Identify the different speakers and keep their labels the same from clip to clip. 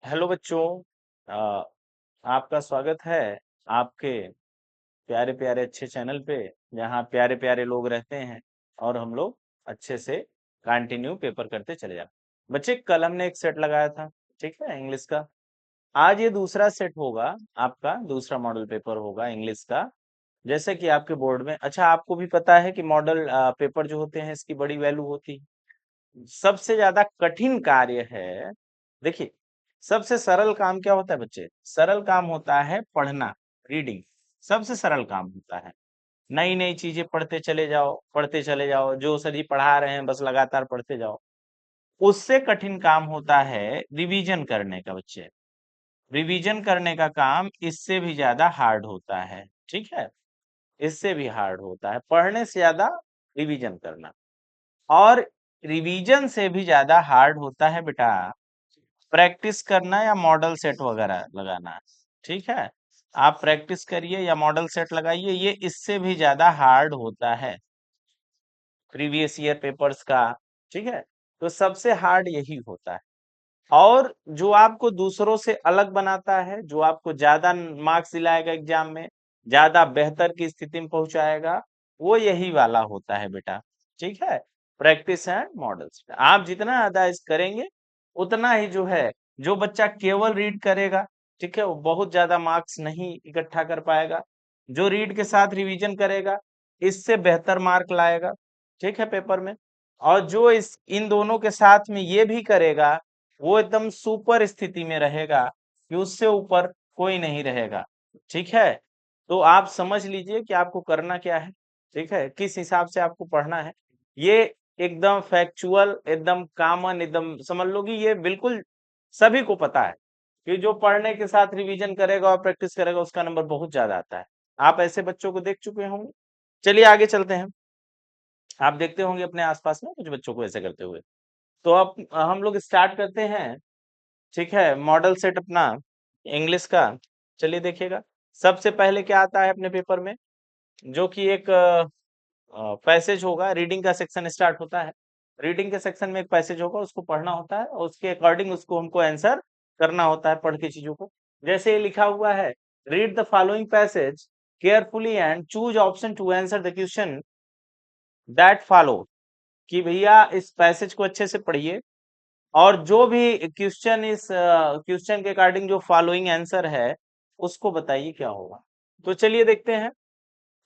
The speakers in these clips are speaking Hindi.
Speaker 1: हेलो बच्चों। अ, आपका स्वागत है आपके प्यारे प्यारे अच्छे चैनल पे, जहाँ प्यारे प्यारे लोग रहते हैं और हम लोग अच्छे से कंटिन्यू पेपर करते चले जाते। बच्चे, कल हमने एक सेट लगाया था, ठीक है, इंग्लिश का। आज ये दूसरा सेट होगा, आपका दूसरा मॉडल पेपर होगा इंग्लिश का। जैसे कि आपके बोर्ड में, अच्छा, आपको भी पता है कि मॉडल पेपर जो होते हैं इसकी बड़ी वैल्यू होती है। सबसे ज्यादा कठिन कार्य है, देखिए, सबसे सरल काम क्या होता है बच्चे? सरल काम होता है पढ़ना, रीडिंग। सबसे सरल काम होता है। नई नई चीजें पढ़ते चले जाओ, पढ़ते चले जाओ, जो सर जी पढ़ा रहे हैं बस लगातार पढ़ते जाओ। उससे कठिन काम होता है रिवीजन करने का बच्चे। रिवीजन करने का काम इससे भी ज्यादा हार्ड होता है, ठीक है। इससे भी हार्ड होता है, पढ़ने से ज्यादा रिवीजन करना। और रिवीजन से भी ज्यादा हार्ड होता है बेटा प्रैक्टिस करना या मॉडल सेट वगैरह लगाना, ठीक है। आप प्रैक्टिस करिए या मॉडल सेट लगाइए, ये इससे भी ज्यादा हार्ड होता है प्रीवियस ईयर पेपर्स का, ठीक है। तो सबसे हार्ड यही होता है। और जो आपको दूसरों से अलग बनाता है, जो आपको ज्यादा मार्क्स दिलाएगा एग्जाम में, ज्यादा बेहतर की स्थिति में पहुंचाएगा, वो यही वाला होता है बेटा, ठीक है। प्रैक्टिस एंड मॉडल्स आप जितना ज्यादा इस करेंगे, उतना ही जो है, जो बच्चा केवल रीड करेगा, ठीक है, वो बहुत ज्यादा मार्क्स नहीं इकट्ठा कर पाएगा। जो रीड के साथ रिवीजन करेगा, इससे बेहतर मार्क लाएगा, ठीक है, पेपर में। और जो इस इन दोनों के साथ में ये भी करेगा, वो एकदम सुपर स्थिति में रहेगा कि उससे ऊपर कोई नहीं रहेगा, ठीक है। तो आप समझ लीजिए कि आपको करना क्या है, ठीक है, किस हिसाब से आपको पढ़ना है। ये एकदम फैक्चुअल, एकदम कॉमन, एकदम समझ लो कि ये बिल्कुल सभी को पता है कि जो पढ़ने के साथ रिवीजन करेगा और प्रैक्टिस करेगा उसका नंबर बहुत ज्यादा आता है। आप ऐसे बच्चों को देख चुके होंगे। चलिए आगे चलते हैं। आप देखते होंगे अपने आसपास में कुछ बच्चों को ऐसे करते हुए। तो अब हम लोग स्टार्ट करते हैं, ठीक है, मॉडल सेट अपना इंग्लिश का। चलिए देखिएगा, सबसे पहले क्या आता है अपने पेपर में, जो कि एक पैसेज होगा, रीडिंग का सेक्शन स्टार्ट होता है। रीडिंग के सेक्शन में एक पैसेज होगा, उसको पढ़ना होता है और उसके अकॉर्डिंग उसको हमको आंसर करना होता है पढ़ के चीजों को। जैसे ये लिखा हुआ है, read the following passage carefully and choose option to answer the question that follow. कि भैया इस पैसेज को अच्छे से पढ़िए और जो भी क्वेश्चन इस क्वेश्चन के अकॉर्डिंग जो फॉलोइंग आंसर है उसको बताइए क्या होगा। तो चलिए देखते हैं।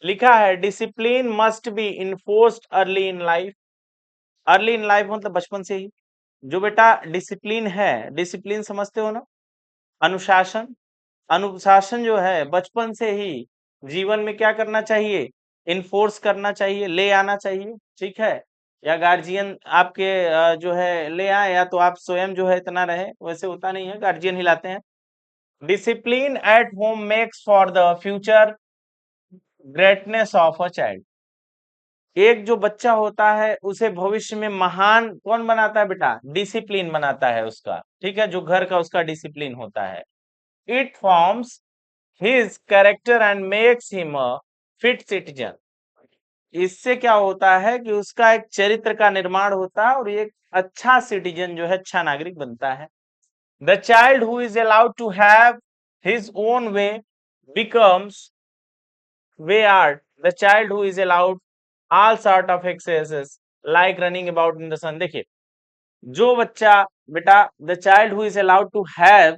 Speaker 1: लिखा है, discipline must be enforced early in life. Early in life मतलब बचपन से ही। जो बेटा डिसिप्लिन है, डिसिप्लिन समझते हो ना, अनुशासन। अनुशासन जो है बचपन से ही जीवन में क्या करना चाहिए, इन्फोर्स करना चाहिए, ले आना चाहिए, ठीक है। या गार्जियन आपके जो है ले आए, या तो आप स्वयं जो है इतना रहे, वैसे होता नहीं है, गार्जियन हिलाते हैं। Discipline at home makes for the future greatness of a child. एक जो बच्चा होता है उसे भविष्य में महान कौन बनाता है बेटा? डिसिप्लिन बनाता है उसका, ठीक है, जो घर का उसका डिसिप्लिन होता है। It forms his character and makes him a fit citizen। इससे क्या होता है कि उसका एक चरित्र का निर्माण होता है और एक अच्छा सिटीजन जो है, अच्छा नागरिक बनता है। The child who is allowed to have his own way becomes wayward. The child who is allowed all sort of excesses like running about in the sun। देखिए, जो बच्चा बेटा, the child who is allowed to have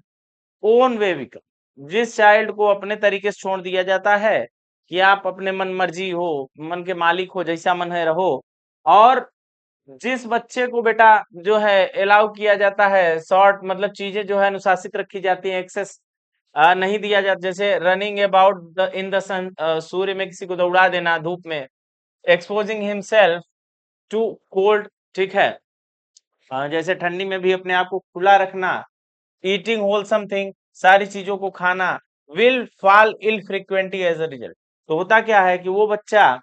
Speaker 1: own way become, जिस चाइल्ड को अपने तरीके से छोड़ दिया जाता है कि आप अपने मन मर्जी हो, मन के मालिक हो, जैसा मन है रहो। और जिस बच्चे को बेटा जो है अलाउ किया जाता है, शॉर्ट मतलब चीजें जो है अनुशासित रखी जाती है, एक्सेस नहीं दिया जाता, जैसे running about the in the sun, सूर्य में किसी को दौड़ा देना, धूप में, एक्सपोजिंग हिमसेल्फ टू कोल्ड, ठीक है। जैसे ठंडी में भी अपने आप को खुला रखना, ईटिंग होलसम थिंग, सारी चीजों को खाना, will fall ill frequently as a result. तो होता क्या है कि वो बच्चा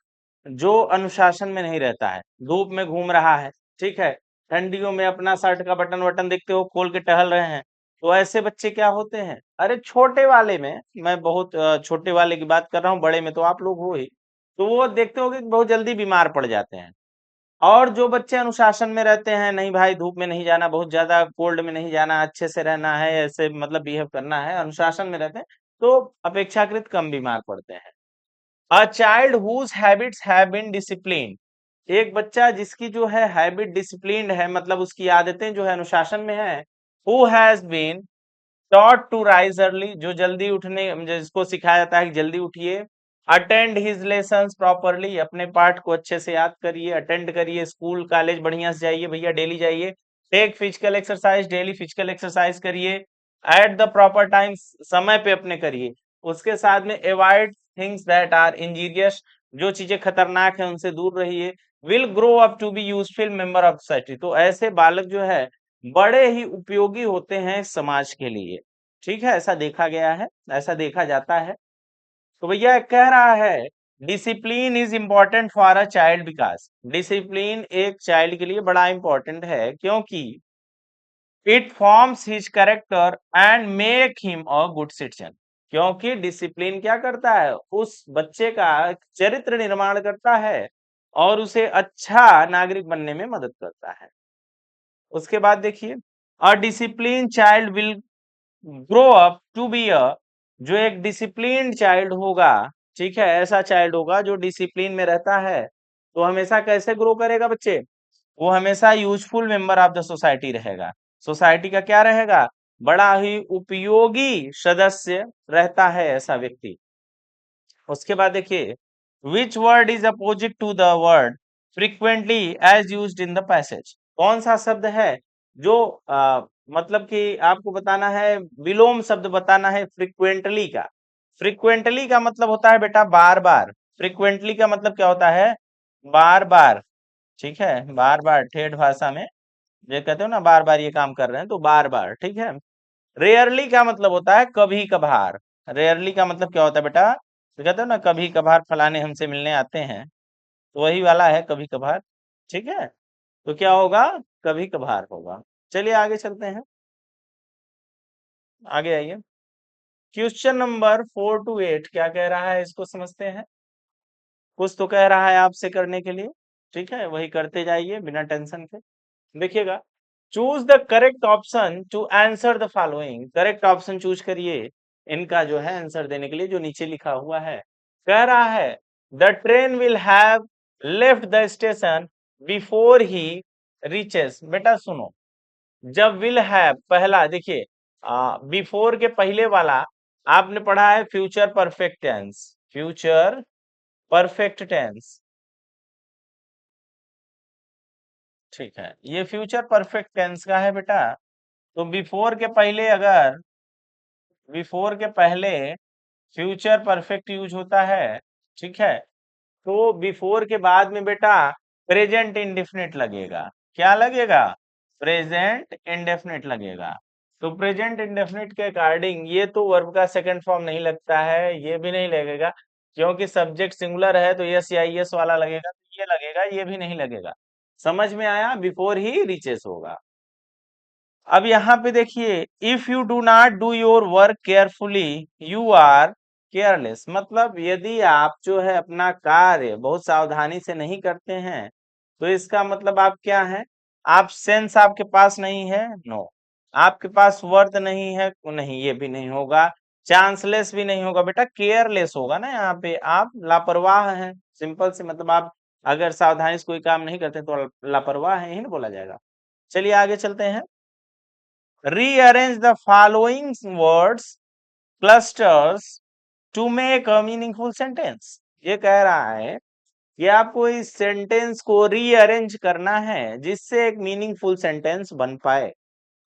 Speaker 1: जो अनुशासन में नहीं रहता है, धूप में घूम रहा है, ठीक है, ठंडियों में अपना शर्ट का बटन वटन देखते हो खोल के टहल रहे हैं, तो ऐसे बच्चे क्या होते हैं, अरे छोटे वाले में, मैं बहुत छोटे वाले की बात कर रहा हूँ, बड़े में तो आप लोग हो ही, तो वो देखते हो कि बहुत जल्दी बीमार पड़ जाते हैं। और जो बच्चे अनुशासन में रहते हैं, नहीं भाई धूप में नहीं जाना, बहुत ज्यादा कोल्ड में नहीं जाना, अच्छे से रहना है, ऐसे मतलब बिहेव करना है, अनुशासन में रहते हैं, तो अपेक्षाकृत कम बीमार पड़ते हैं। A child whose habits have been disciplined, एक बच्चा जिसकी जो है हैबिट डिसिप्लिन्ड है, मतलब उसकी आदतें जो है अनुशासन में है, who has been taught to rise early, जो जल्दी उठने, जिसको सिखाया जाता है कि जल्दी उठिए, अटेंड हिज लेसन्स प्रॉपरली, अपने पाठ को अच्छे से याद करिए, अटेंड करिए, स्कूल कॉलेज बढ़िया से जाइए भैया, डेली जाइए, take physical exercise, daily physical exercise करिए, एट द प्रॉपर टाइम, समय पे अपने करिए, उसके साथ में avoid things that are injurious, जो चीजें खतरनाक है उनसे दूर रहिए, will grow up to be useful member of society, तो ऐसे बालक जो है बड़े ही उपयोगी होते हैं समाज के लिए। ठीक है, ऐसा देखा गया है, ऐसा देखा जाता है। तो भैया कह रहा है discipline is important for a child, Vikas, discipline एक चाइल्ड के लिए बड़ा इंपॉर्टेंट है, क्योंकि it forms his character and make him a good citizen, क्योंकि डिसिप्लिन क्या करता है, उस बच्चे का चरित्र निर्माण करता है और उसे अच्छा नागरिक बनने में मदद करता है। उसके बाद देखिए, a discipline child will grow up to be a, जो एक डिसिप्लिन्ड चाइल्ड होगा, ठीक है, ऐसा चाइल्ड होगा जो डिसिप्लिन में रहता है, तो हमेशा कैसे ग्रो करेगा बच्चे, वो हमेशा useful member of the society रहेगा, सोसाइटी का क्या रहेगा, बड़ा ही उपयोगी सदस्य रहता है ऐसा व्यक्ति। उसके बाद देखिए, which word is opposite to the word frequently as used in the passage, कौन सा शब्द है जो मतलब कि आपको बताना है, विलोम शब्द बताना है फ्रीक्वेंटली का, फ्रीक्वेंटली का मतलब होता है बेटा बार बार, फ्रीक्वेंटली का मतलब क्या होता है, बार बार, ठीक है, बार बार, ठेठ भाषा में ये कहते हो ना, बार बार ये काम कर रहे हैं, तो बार बार, ठीक है। रेयरली का मतलब होता है कभी कभार, रेयरली का मतलब क्या होता है बेटा, तो कहते हो ना कभी कभार फलाने हमसे मिलने आते हैं, तो वही वाला है कभी कभार, ठीक है, तो क्या होगा, कभी कभार होगा। चलिए आगे चलते हैं, आगे आइए, क्वेश्चन नंबर 4 to 8 क्या कह रहा है, इसको समझते हैं। कुछ तो कह रहा है आपसे करने के लिए, ठीक है, वही करते जाइए बिना टेंशन के। देखिएगा, choose the correct option to answer the following, correct option choose करिए इनका जो है आंसर देने के लिए, जो नीचे लिखा हुआ है। कह रहा है the train will have left the station before he reaches, बेटा सुनो, जब विल हैव पहला देखिए, बिफोर के पहले वाला आपने पढ़ा है future perfect tense, future perfect tense, ठीक है, ये फ्यूचर परफेक्ट टेंस का है बेटा। तो बिफोर के पहले अगर, बिफोर के पहले फ्यूचर परफेक्ट यूज होता है, ठीक है, तो बिफोर के बाद में बेटा प्रेजेंट इंडेफिनिट लगेगा, क्या लगेगा, प्रेजेंट इंडेफिनिट लगेगा। तो प्रेजेंट इंडेफिनिट के अकॉर्डिंग ये तो वर्ब का सेकंड फॉर्म नहीं लगता है, ये भी नहीं लगेगा, क्योंकि सब्जेक्ट सिंगुलर है तो यस या यस वाला लगेगा, तो ये लगेगा, ये भी नहीं लगेगा। समझ में आया, बिफोर ही रीचेस होगा। अब यहाँ पे देखिए, if you do not do your work carefully you are careless, मतलब यदि आप जो है अपना कार्य बहुत सावधानी से नहीं करते हैं, तो इसका मतलब आप क्या है, आप सेंस आपके पास नहीं है, नो, आपके पास वर्थ नहीं है, नहीं, ये भी नहीं होगा, चांसलेस भी नहीं होगा बेटा, केयरलेस होगा ना, यहाँ पे आप लापरवाह हैं, सिंपल से मतलब आप अगर सावधानी से कोई काम नहीं करते तो लापरवाह है, यही ना बोला जाएगा। चलिए आगे चलते हैं, rearrange the following words clusters to make a meaningful sentence, ये कह रहा है कि आपको इस सेंटेंस को रीअरेंज करना है जिससे एक मीनिंगफुल सेंटेंस बन पाए।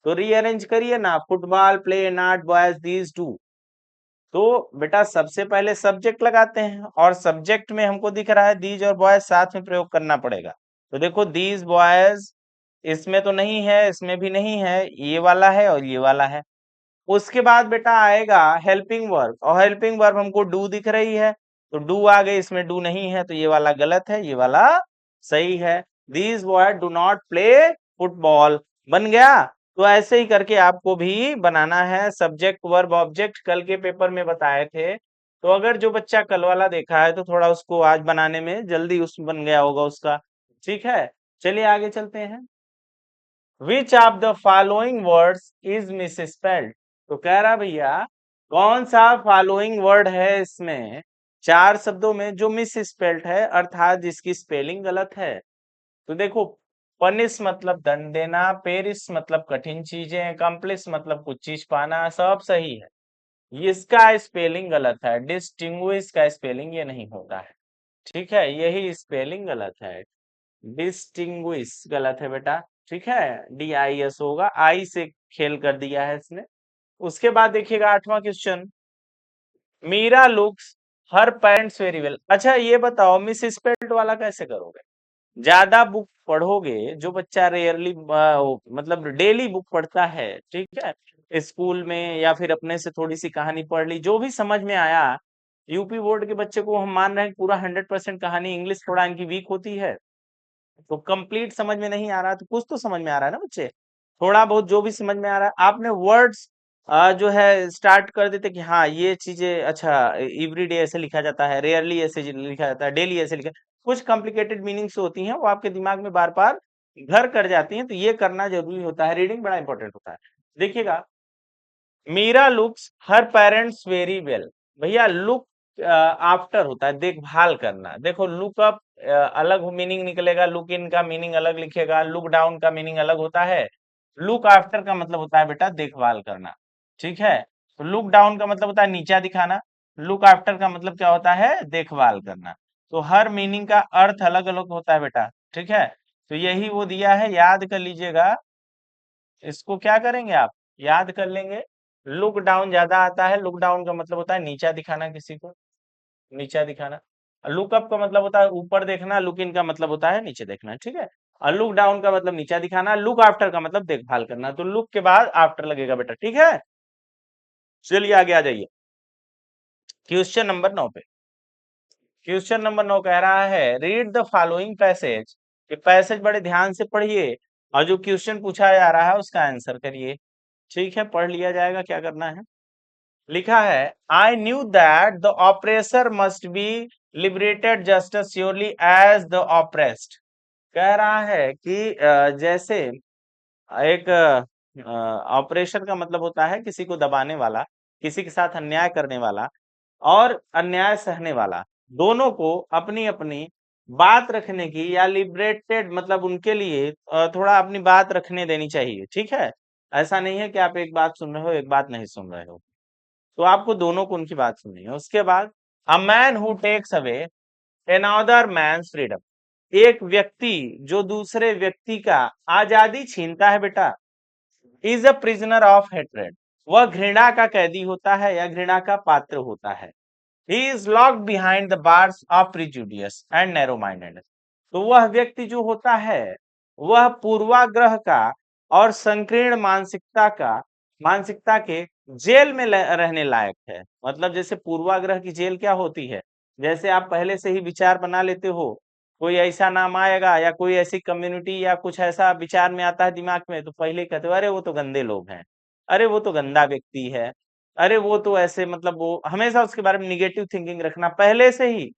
Speaker 1: तो रीअरेंज करिए ना, football play not boys these do, तो बेटा सबसे पहले सब्जेक्ट लगाते हैं, और सब्जेक्ट में हमको दिख रहा है दीज और बॉयज, साथ में प्रयोग करना पड़ेगा। तो देखो दीज बॉयज इसमें तो नहीं है, इसमें भी नहीं है, ये वाला है और ये वाला है। उसके बाद बेटा आएगा हेल्पिंग वर्ब, और हेल्पिंग वर्ब हमको डू दिख रही है, तो डू आ गई, इसमें डू नहीं है, तो ये वाला गलत है, ये वाला सही है। These boy do not play football बन गया। तो ऐसे ही करके आपको भी बनाना है, सब्जेक्ट वर्ब ऑब्जेक्ट कल के पेपर में बताए थे, तो अगर जो बच्चा कल वाला देखा है तो थोड़ा उसको आज बनाने में जल्दी उस बन गया होगा उसका, ठीक है। चलिए आगे चलते हैं। Which of the following words is misspelled? तो कह रहा भैया कौन सा फॉलोइंग वर्ड है इसमें चार शब्दों में जो मिस स्पेल्ड है, अर्थात जिसकी स्पेलिंग गलत है। तो देखो, पनिश मतलब दंड देना, पेरिस मतलब कठिन चीजें, अकम्प्लिश मतलब कुछ चीज पाना, सब सही है। इसका स्पेलिंग गलत है, डिस्टिंग्विश का स्पेलिंग ये नहीं होता है। ठीक है, यही स्पेलिंग गलत है, डिस्टिंग्विश गलत है बेटा। ठीक है, DIS होगा, आई से खेल कर दिया है इसने। उसके बाद देखिएगा 8वां क्वेश्चन, मीरा लुक्स हर पेरेंट्स वेरी वेल। अच्छा ये बताओ मिस स्पेल्ड वाला कैसे करोगे? ज्यादा बुक पढ़ोगे, जो बच्चा रेयरली मतलब डेली बुक पढ़ता है, ठीक है, स्कूल में या फिर अपने से थोड़ी सी कहानी पढ़ ली, जो भी समझ में आया। यूपी बोर्ड के बच्चे को हम मान रहे हैं पूरा 100% कहानी, इंग्लिश थोड़ा इनकी वीक होती है, तो कंप्लीट समझ में नहीं आ रहा, तो कुछ तो समझ में आ रहा है ना बच्चे, थोड़ा बहुत जो भी समझ में आ रहा है। आपने वर्ड्स जो है स्टार्ट कर देते कि हाँ ये चीजें, अच्छा एवरीडे ऐसे लिखा जाता है, रेयरली ऐसे लिखा जाता है, डेली ऐसे लिखा, कुछ कॉम्प्लिकेटेड मीनिंग्स होती हैं वो आपके दिमाग में बार बार घर कर जाती हैं, तो ये करना जरूरी होता है, रीडिंग बड़ा इंपॉर्टेंट होता है। देखिएगा, मीरा लुक्स हर पेरेंट्स वेरी वेल। भैया लुक आफ्टर होता है देखभाल करना। देखो लुक अप अलग मीनिंग निकलेगा, लुक इन का मीनिंग अलग लिखेगा, लुक डाउन का मीनिंग अलग होता है। लुक आफ्टर का मतलब होता है बेटा देखभाल करना। ठीक है, तो लुक डाउन का मतलब होता है नीचा दिखाना, लुक आफ्टर का मतलब क्या होता है? देखभाल करना। तो हर मीनिंग का अर्थ अलग अलग होता है बेटा। ठीक है, तो यही वो दिया है, याद कर लीजिएगा। इसको क्या करेंगे आप, याद कर लेंगे। लुक डाउन ज्यादा आता है, लुक डाउन का मतलब होता है नीचा दिखाना किसी को, नीचा दिखाना। लुक अप का मतलब होता है ऊपर देखना, लुक इन का मतलब होता है नीचे देखना। ठीक है, और लुक डाउन का मतलब नीचा दिखाना, लुक आफ्टर का मतलब देखभाल करना, तो लुक के बाद आफ्टर लगेगा बेटा। ठीक है, चलिए आगे आ जाइए क्वेश्चन नंबर 9 पे। क्वेश्चन नंबर 9 कह रहा है रीड द फॉलोइंग पैसेज। ये पैसेज बड़े ध्यान से पढ़िए और जो क्वेश्चन पूछा जा रहा है उसका आंसर करिए। ठीक है, पढ़ लिया जाएगा, क्या करना है। लिखा है, I knew that the oppressor must be liberated just as surely as the oppressed. कह रहा है कि जैसे एक ऑपरेशन का मतलब होता है किसी को दबाने वाला, किसी के साथ अन्याय करने वाला और अन्याय सहने वाला, दोनों को अपनी अपनी बात रखने की, या लिबरेटेड मतलब उनके लिए थोड़ा अपनी बात रखने देनी चाहिए। ठीक है, ऐसा नहीं है कि आप एक बात सुन रहे हो एक बात नहीं सुन रहे हो, तो आपको दोनों को उनकी बात सुननी है। उसके बाद, a man who takes away another man's freedom. एक व्यक्ति जो दूसरे व्यक्ति का आजादी छीनता है बेटा, is a prisoner of hatred. वह घृणा का कैदी होता है या घृणा का पात्र होता है। He is locked behind the bars of prejudices and narrow mindedness. तो वह व्यक्ति जो होता है वह पूर्वाग्रह का और संकीर्ण मानसिकता के जेल में रहने लायक है। मतलब जैसे पूर्वाग्रह की जेल क्या होती है, जैसे आप पहले से ही विचार बना लेते हो, कोई ऐसा नाम आएगा या कोई ऐसी कम्युनिटी या कुछ ऐसा विचार में आता है दिमाग में, तो पहले ही कहते हो अरे वो तो गंदे लोग हैं, अरे वो तो गंदा व्यक्ति है, अरे वो तो ऐसे, मतलब वो हमेशा उसके बारे में निगेटिव थिंकिंग रखना पहले से ही,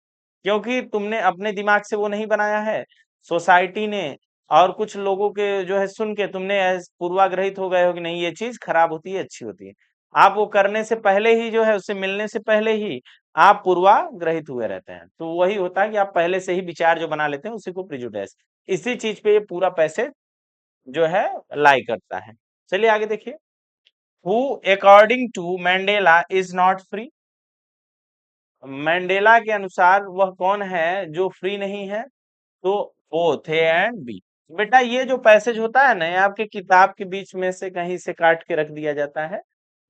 Speaker 1: क्योंकि तुमने अपने दिमाग से वो नहीं बनाया है, सोसाइटी ने और कुछ लोगों के जो है सुन के तुमने पूर्वाग्रहित हो गए हो कि नहीं ये चीज खराब होती है अच्छी होती है। आप वो करने से पहले ही जो है, उससे मिलने से पहले ही आप पूर्वाग्रहित हुए रहते हैं, तो वही होता है कि आप पहले से ही विचार जो बना लेते हैं उसी को प्रिजुडिस। इसी चीज पे ये पूरा पैसेज जो है लाई करता है। चलिए आगे देखिए, who according to Mandela is not free. Mandela के अनुसार वह कौन है जो फ्री नहीं है? तो बोथ ए एंड बी। बेटा ये जो पैसेज होता है ना, ये आपके किताब के बीच में से कहीं से काट के रख दिया जाता है,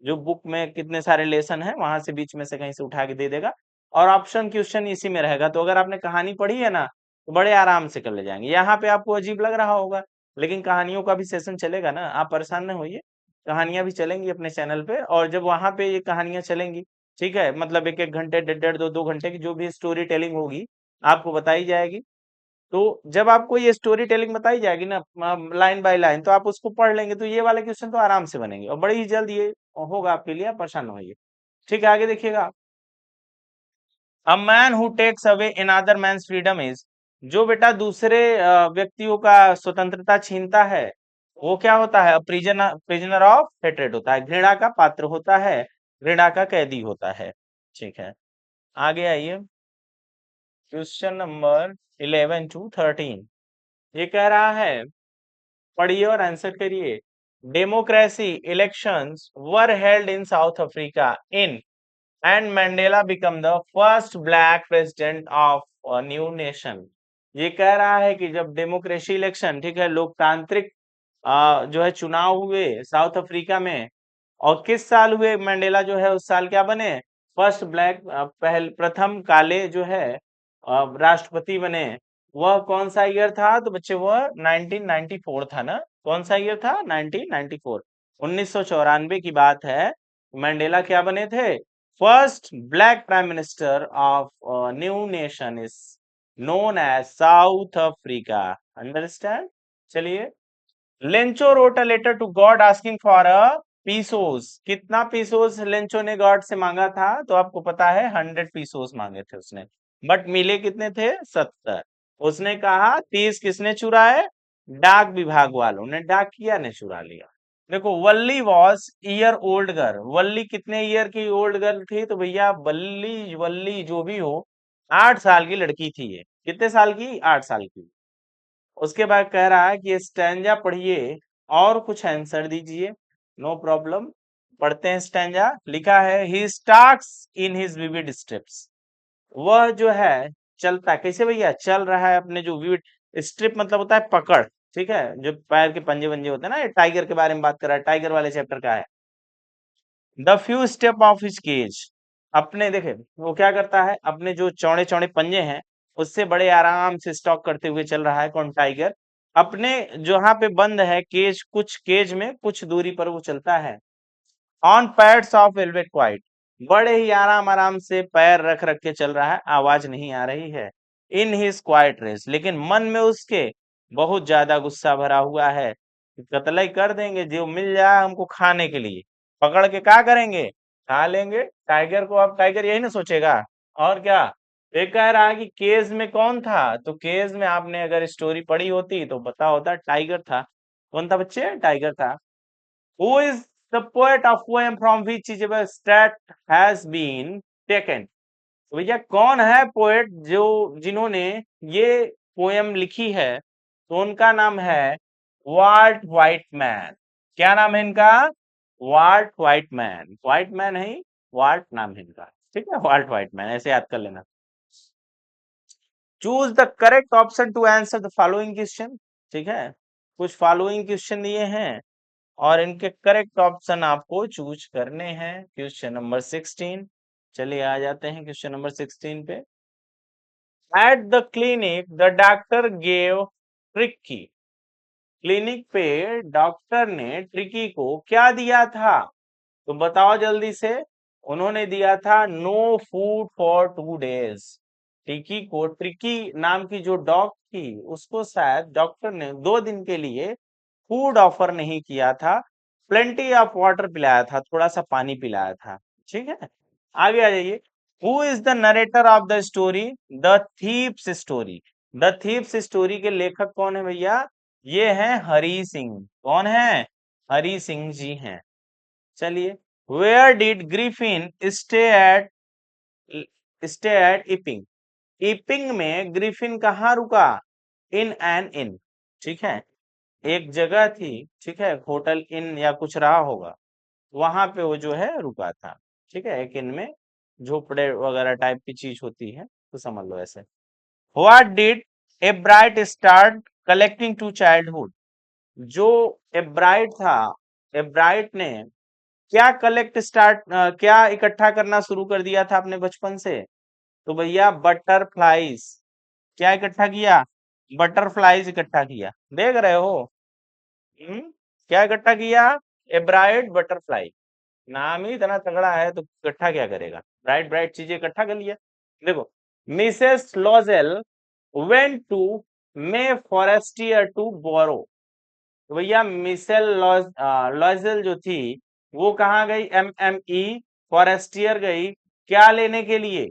Speaker 1: जो बुक में कितने सारे लेसन है वहां से बीच में से कहीं से उठा के दे देगा, और ऑप्शन क्वेश्चन इसी में रहेगा। तो अगर आपने कहानी पढ़ी है ना, तो बड़े आराम से कर ले जाएंगे। यहाँ पे आपको अजीब लग रहा होगा, लेकिन कहानियों का भी सेशन चलेगा ना, आप परेशान न होइए, कहानियां भी चलेंगी अपने चैनल पे, और जब वहां पे ये कहानियां चलेंगी, ठीक है, मतलब एक एक घंटे डेढ़ डेढ़ दो दो घंटे की जो भी स्टोरी टेलिंग होगी आपको बताई जाएगी। तो जब आपको ये स्टोरी टेलिंग बताई जाएगी ना लाइन बाय लाइन, तो आप उसको पढ़ लेंगे, तो ये वाले क्वेश्चन तो आराम से बनेंगे और बड़ी ही जल्द ये होगा आपके लिए, आप परेशान न होइए। ठीक है, आगे देखिएगा, a man who takes away another man's freedom is जो बेटा दूसरे व्यक्तियों का स्वतंत्रता छीनता है वो क्या होता है? प्रिजनर प्रिजनर ऑफ हेट्रेड होता है, घृणा का पात्र होता है, घृणा का कैदी होता है। ठीक है, आगे आइए। क्वेश्चन नंबर 11 to 13 ये कह रहा है, पढ़िए और आंसर करिए। Democracy elections were held in south Africa in and Mandela become the first black president of new nation. ये कह रहा है कि जब डेमोक्रेसी इलेक्शन, ठीक है, लोकतांत्रिक जो है चुनाव हुए साउथ अफ्रीका में, और किस साल हुए, मंडेला जो है उस साल क्या बने? फर्स्ट ब्लैक, प्रथम काले जो है राष्ट्रपति बने। वह कौन सा ईयर था? तो बच्चे वह 1994 था ना। कौन सा ईयर था? 1994, 1994 की बात है। मंडेला क्या बने थे? First black prime minister of new nation is known as South Africa. Understand? चलिए। Lencho wrote a letter to God asking for a pesos. कितना पीसोस लेंचो ने गॉड से मांगा था? तो आपको पता है 100 पीसोस मांगे थे उसने, बट मिले कितने थे? 70। उसने कहा 30 किसने चुराए? डाक विभाग वालों ने, डाकिया ने चुरा लिया। देखो, वल्ली वॉज ईयर ओल्ड गर्ल। वल्ली कितने ईयर की ओल्ड गर्ल थी? तो भैया बल्ली वल्ली जो भी हो, 8 साल की लड़की थी ये। कितने साल की? 8 साल की। उसके बाद कह रहा है कि स्टैंजा पढ़िए और कुछ आंसर दीजिए। नो प्रॉब्लम, पढ़ते हैं स्टैंजा। लिखा है, he starts in his vivid steps. वह जो है चलता कैसे भैया? चल रहा है अपने जो विविड स्ट्रिप मतलब होता है पकड़, ठीक है, जो पैर के पंजे वंजे होते हैं ना। ये टाइगर के बारे में बात कर रहा है, टाइगर वाले चैप्टर का है। The few step of his cage. अपने देखे वो क्या करता है, अपने जो चौड़े चौड़े पंजे हैं उससे बड़े आराम से स्टॉक करते हुए चल रहा है। कौन? टाइगर। अपने जहां पे बंद है केज, कुछ केज में कुछ दूरी पर वो चलता है। On pads of velvet quite. बड़े ही आराम आराम से पैर रख रख के चल रहा है, आवाज नहीं आ रही है। इन हिज क्वाइट रेस, लेकिन मन में उसके बहुत ज्यादा गुस्सा भरा हुआ है। कत्ल ही कर देंगे जो मिल जाए हमको खाने के लिए, पकड़ के क्या करेंगे? खा लेंगे टाइगर को। अब टाइगर यही ना सोचेगा, और क्या। एक कह रहा है कि केज में कौन था? तो केज में आपने अगर स्टोरी पढ़ी होती तो पता होता टाइगर था। कौन था बच्चे? टाइगर था। Who is the poet of poem from which stat has been taken? तो भैया कौन है पोएट जो जिन्होंने ये पोयम लिखी है? तो उनका नाम है वाल्ट व्हाइटमैन। क्या नाम है इनका? Walt Whitman. व्हाइटमैन है, वाल्ट नाम है इनका। ठीक है, वाल्ट व्हाइटमैन, ऐसे याद कर लेना। Choose the correct option to answer the following question. ठीक है, कुछ फॉलोइंग क्वेश्चन दिए हैं और इनके करेक्ट ऑप्शन आपको चूज करने हैं। Question number 16। चलिए आ जाते हैं क्वेश्चन नंबर 16 पे। At the clinic the doctor gave tricky. Clinic पे डॉक्टर ने ट्रिकी को क्या दिया था? तो बताओ जल्दी से। उन्होंने दिया था no food for 2 days. Tricki को, ट्रिकी नाम की जो डॉग थी उसको शायद डॉक्टर ने 2 दिन के लिए फूड ऑफर नहीं किया था, प्लेंटी ऑफ वाटर पिलाया था, थोड़ा सा पानी पिलाया था। ठीक है, आगे आ जाइए। Who is the narrator of the story the thieves story? The thieves story के लेखक कौन है भैया? ये हैं हरी सिंह। कौन है? हरी सिंह जी हैं। चलिए, where did Griffin stay at Iping? Iping में ग्रिफिन कहाँ रुका? In an inn. ठीक है, एक जगह थी, ठीक है, होटल इन या कुछ रहा होगा, वहां पे वो जो है रुका था। ठीक है, एक इन में झोपड़े वगैरह टाइप की चीज होती है, तो समझ लो ऐसे। What did a bright start collecting to childhood? जो ए ब्राइट था, ए ब्राइट ने क्या इकट्ठा करना शुरू कर दिया था अपने बचपन से? तो भैया बटरफ्लाईज। क्या इकट्ठा किया? बटरफ्लाईज इकट्ठा किया। देख रहे हो? हम्म, क्या इकट्ठा किया? A bright butterfly. नाम ही इतना तगड़ा है तो इकट्ठा क्या करेगा? ब्राइट ब्राइट चीजें इकट्ठा कर लिया। देखो, Mrs Loisel went to Mme Forestier to borrow. तो भैया मिसेल लॉजेल जो थी वो कहाँ गई? MME फॉरेस्टियर गई क्या लेने के लिए?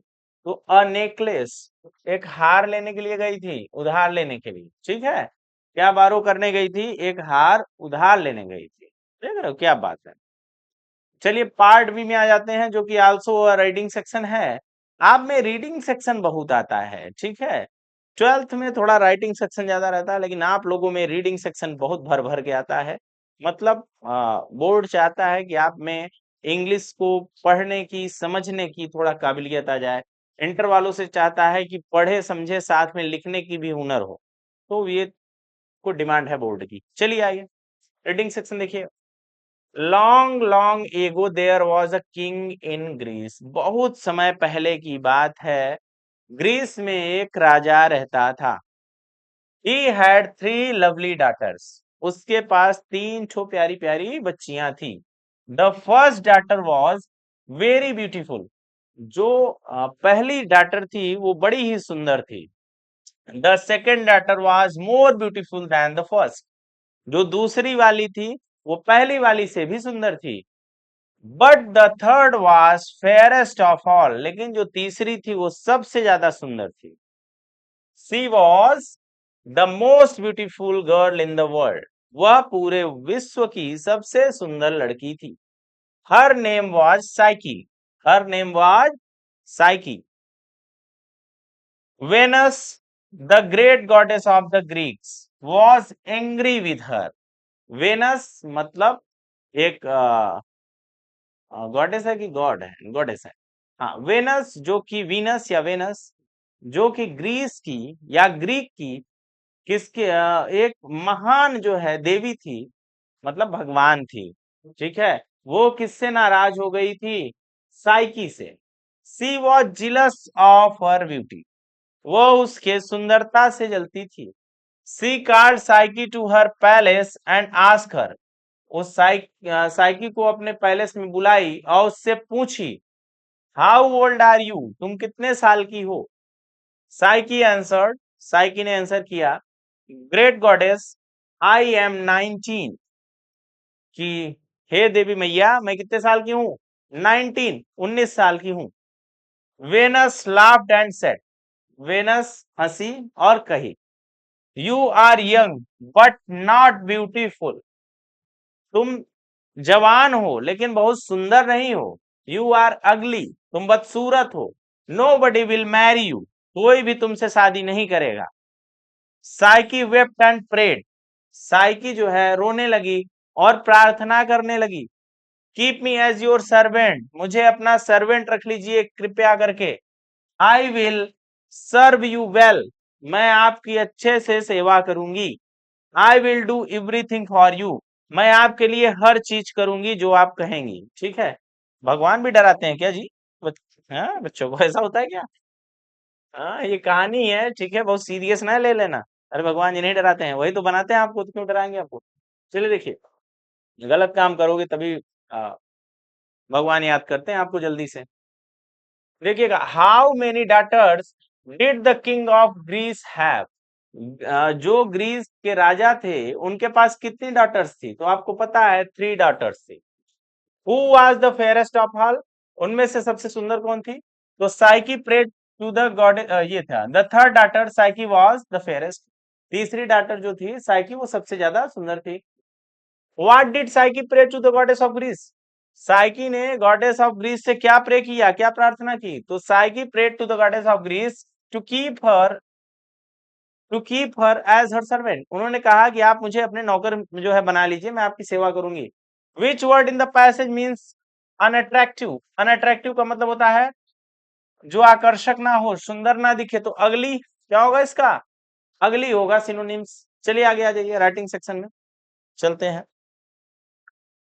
Speaker 1: तो अ नेकलेस एक हार लेने के लिए गई थी, उधार लेने के लिए, ठीक है। क्या बारो करने गई थी? एक हार उधार लेने गई थी। देख रहे हो क्या बात है। चलिए पार्ट बी में आ जाते हैं, जो कि आल्सो राइटिंग सेक्शन है। आप में रीडिंग सेक्शन बहुत आता है, ठीक है। 12th में थोड़ा राइटिंग सेक्शन ज्यादा रहता है, लेकिन आप लोगों में रीडिंग सेक्शन बहुत भर भर के आता है। मतलब बोर्ड चाहता है कि आप में इंग्लिश को पढ़ने की, समझने की थोड़ा काबिलियत आ जाए। इंटर वालों से चाहता है कि पढ़े समझे, साथ में लिखने की भी हुनर हो। तो ये को डिमांड है बोर्ड की। चलिए आइए रीडिंग सेक्शन देखिए। Long long ago there was a king in Greece. बहुत समय पहले की बात है, ग्रीस में एक राजा रहता था। He had 3 lovely daughters. उसके पास 3 प्यारी प्यारी बच्चियां थी। The first daughter was very beautiful. जो पहली डॉटर थी वो बड़ी ही सुंदर थी। The second daughter was more beautiful than the first. जो दूसरी वाली थी वो पहली वाली से भी सुंदर थी। But the third was fairest of all. लेकिन जो तीसरी थी वो सबसे ज्यादा सुंदर थी। She was the most beautiful girl in the world. वह पूरे विश्व की सबसे सुंदर लड़की थी। Her name was Psyche. Her name was Psyche. Venus the great goddess of the Greeks was angry with her. Venus मतलब एक गॉडेस है कि गॉड है? गॉडेस है। हाँ, वेनस जो कि वीनस या वेनस जो कि ग्रीस की या ग्रीक की किसके एक महान जो है देवी थी, मतलब भगवान थी, ठीक है। वो किससे नाराज हो गई थी? साइकी से। सी was jealous of her beauty. वो उसके सुंदरता से जलती थी। She called psyche to her palace and ask her. उस साइकी को अपने पैलेस में बुलाई और उससे पूछी, हाउ ओल्ड आर यू? तुम कितने साल की हो? Psyche answered. साइकी ने आंसर किया, ग्रेट गॉडेस आई एम 19। कि हे देवी मैया, मैं कितने साल की हूँ? 19, 19 साल की हूँ। Venus laughed and said. Venus हंसी और कही, you are young but not beautiful. तुम जवान हो लेकिन बहुत सुंदर नहीं हो। You are ugly. तुम बदसूरत हो। No buddy will marry you. कोई भी तुमसे शादी नहीं करेगा। Psyche wept and prayed. Psyche जो है रोने लगी और प्रार्थना करने लगी। Keep me as your servant. मुझे अपना सर्वेंट रख लीजिए कृपया करके। I will serve you well. मैं आपकी अच्छे से सेवा करूंगी। I will do everything for you. मैं आपके लिए हर चीज करूंगी जो आप कहेंगी, ठीक है। भगवान भी डराते हैं क्या जी? हाँ, बच्चों को ऐसा होता है क्या? हाँ, ये कहानी है, ठीक है, बहुत सीरियस ना ले लेना। अरे भगवान जी नहीं डराते हैं, वही तो बनाते हैं आपको, तो क्यों डराएंगे आपको? चलिए देखिए, गलत काम करोगे तभी आ, भगवान याद करते हैं आपको जल्दी से। देखिएगा, how many daughters did the king of Greece have. जो ग्रीस के राजा थे उनके पास कितनी डॉटर्स थी? तो आपको पता है 3 डॉटर्स थी। Who was the fairest of all? उनमें से सबसे सुंदर कौन थी? तो Psyche prayed to the god, ये था। The third daughter Psyche was the fairest. तीसरी डॉटर जो थी साइकी, वो सबसे ज्यादा सुंदर थी। What did Psyche pray to the goddess of Greece? Psyche ने गॉडेस ऑफ ग्रीस से क्या प्रे किया, क्या प्रार्थना की? तो Psyche prayed to the goddess of Greece to keep her as her servant. उन्होंने कहा कि आप मुझे अपने नौकर जो है बना लीजिए, मैं आपकी सेवा करूंगी। Which word in the passage means unattractive? Unattractive का मतलब होता है जो आकर्षक ना हो, सुंदर ना दिखे। तो अगली क्या होगा इसका? अगली होगा सिनोनिम्स। चलिए आगे आ जाइए राइटिंग सेक्शन में चलते हैं।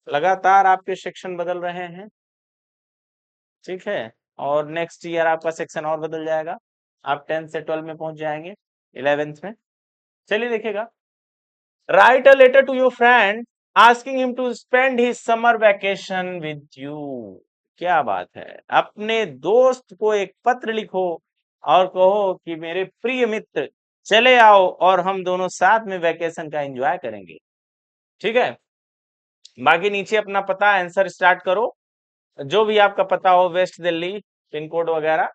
Speaker 1: लगातार आपके सेक्शन बदल रहे हैं, ठीक है। और नेक्स्ट ईयर आपका सेक्शन और बदल जाएगा। आप 10th से 12 में पहुंच जाएंगे, 11th में। चलिए देखिएगा, write a letter to your friend asking him to spend his summer vacation with you. क्या बात है। अपने दोस्त को एक पत्र लिखो और कहो कि मेरे प्रिय मित्र चले आओ और हम दोनों साथ में वैकेशन का एंजॉय करेंगे, ठीक है। बाकी नीचे अपना पता आंसर स्टार्ट करो, जो भी आपका पता हो, वेस्ट दिल्ली पिन कोड वगैरह,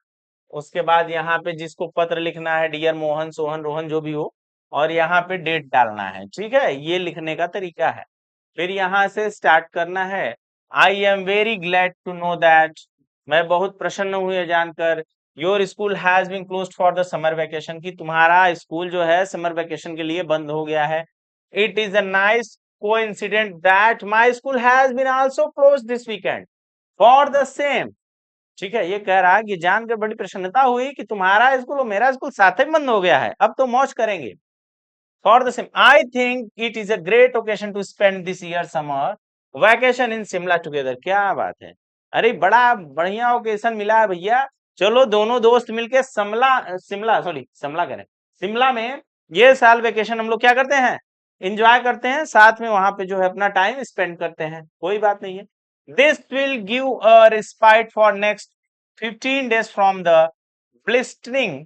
Speaker 1: उसके बाद यहाँ पे जिसको पत्र लिखना है, डियर मोहन, सोहन, रोहन, जो भी हो, और यहाँ पे डेट डालना है। ठीक है, ये लिखने का तरीका है। फिर यहाँ से स्टार्ट करना है। I am very glad to know that, मैं बहुत प्रसन्न हूँ ये जानकर, your school has been closed for the summer vacation, की तुम्हारा स्कूल जो है समर वैकेशन के लिए बंद हो गया है। It is a nice coincident that my school has been also closed this weekend for the same. ठीक है, ये कह रहा है कि जानकर बड़ी प्रसन्नता हुई कि तुम्हारा स्कूल और मेरा स्कूल साथ ही बंद हो गया है, अब तो मौज करेंगे। For the same, I think it is a great occasion to spend this year summer vacation in Shimla together. क्या बात है, अरे बड़ा बढ़िया ओकेशन मिला है भैया। चलो दोनों दोस्त मिलके शिमला करें, शिमला में ये साल वेकेशन हम लोग क्या करते हैं, एंजॉय करते हैं, साथ में वहां पे जो है अपना टाइम स्पेंड करते हैं, कोई बात नहीं है। This will give a respite for next 15 days from the blistering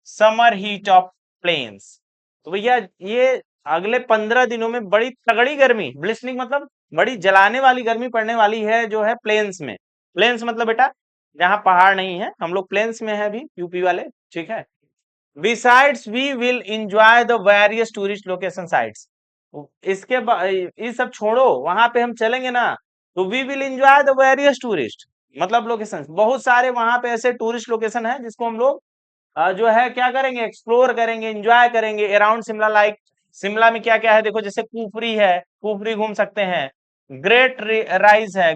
Speaker 1: summer heat of plains. तो भैया ये अगले 15 दिनों में बड़ी तगड़ी गर्मी, ब्लिस्टरिंग मतलब बड़ी जलाने वाली गर्मी पड़ने वाली है जो है प्लेन्स में। प्लेन्स मतलब बेटा जहाँ पहाड़ नहीं है, हम लोग प्लेन्स में है अभी, यूपी वाले। ठीक है, besides we will enjoy the various tourist location sites. ये सब छोड़ो, वहां पे हम चलेंगे ना, तो we will enjoy the various tourist मतलब लोकेशन, बहुत सारे वहां पे ऐसे टूरिस्ट लोकेशन है जिसको हम लोग जो है क्या करेंगे, एक्सप्लोर करेंगे, एंजॉय करेंगे अराउंड शिमला। लाइक शिमला में क्या क्या है देखो, जैसे कुफरी है, कुफरी घूम सकते हैं। राइज है,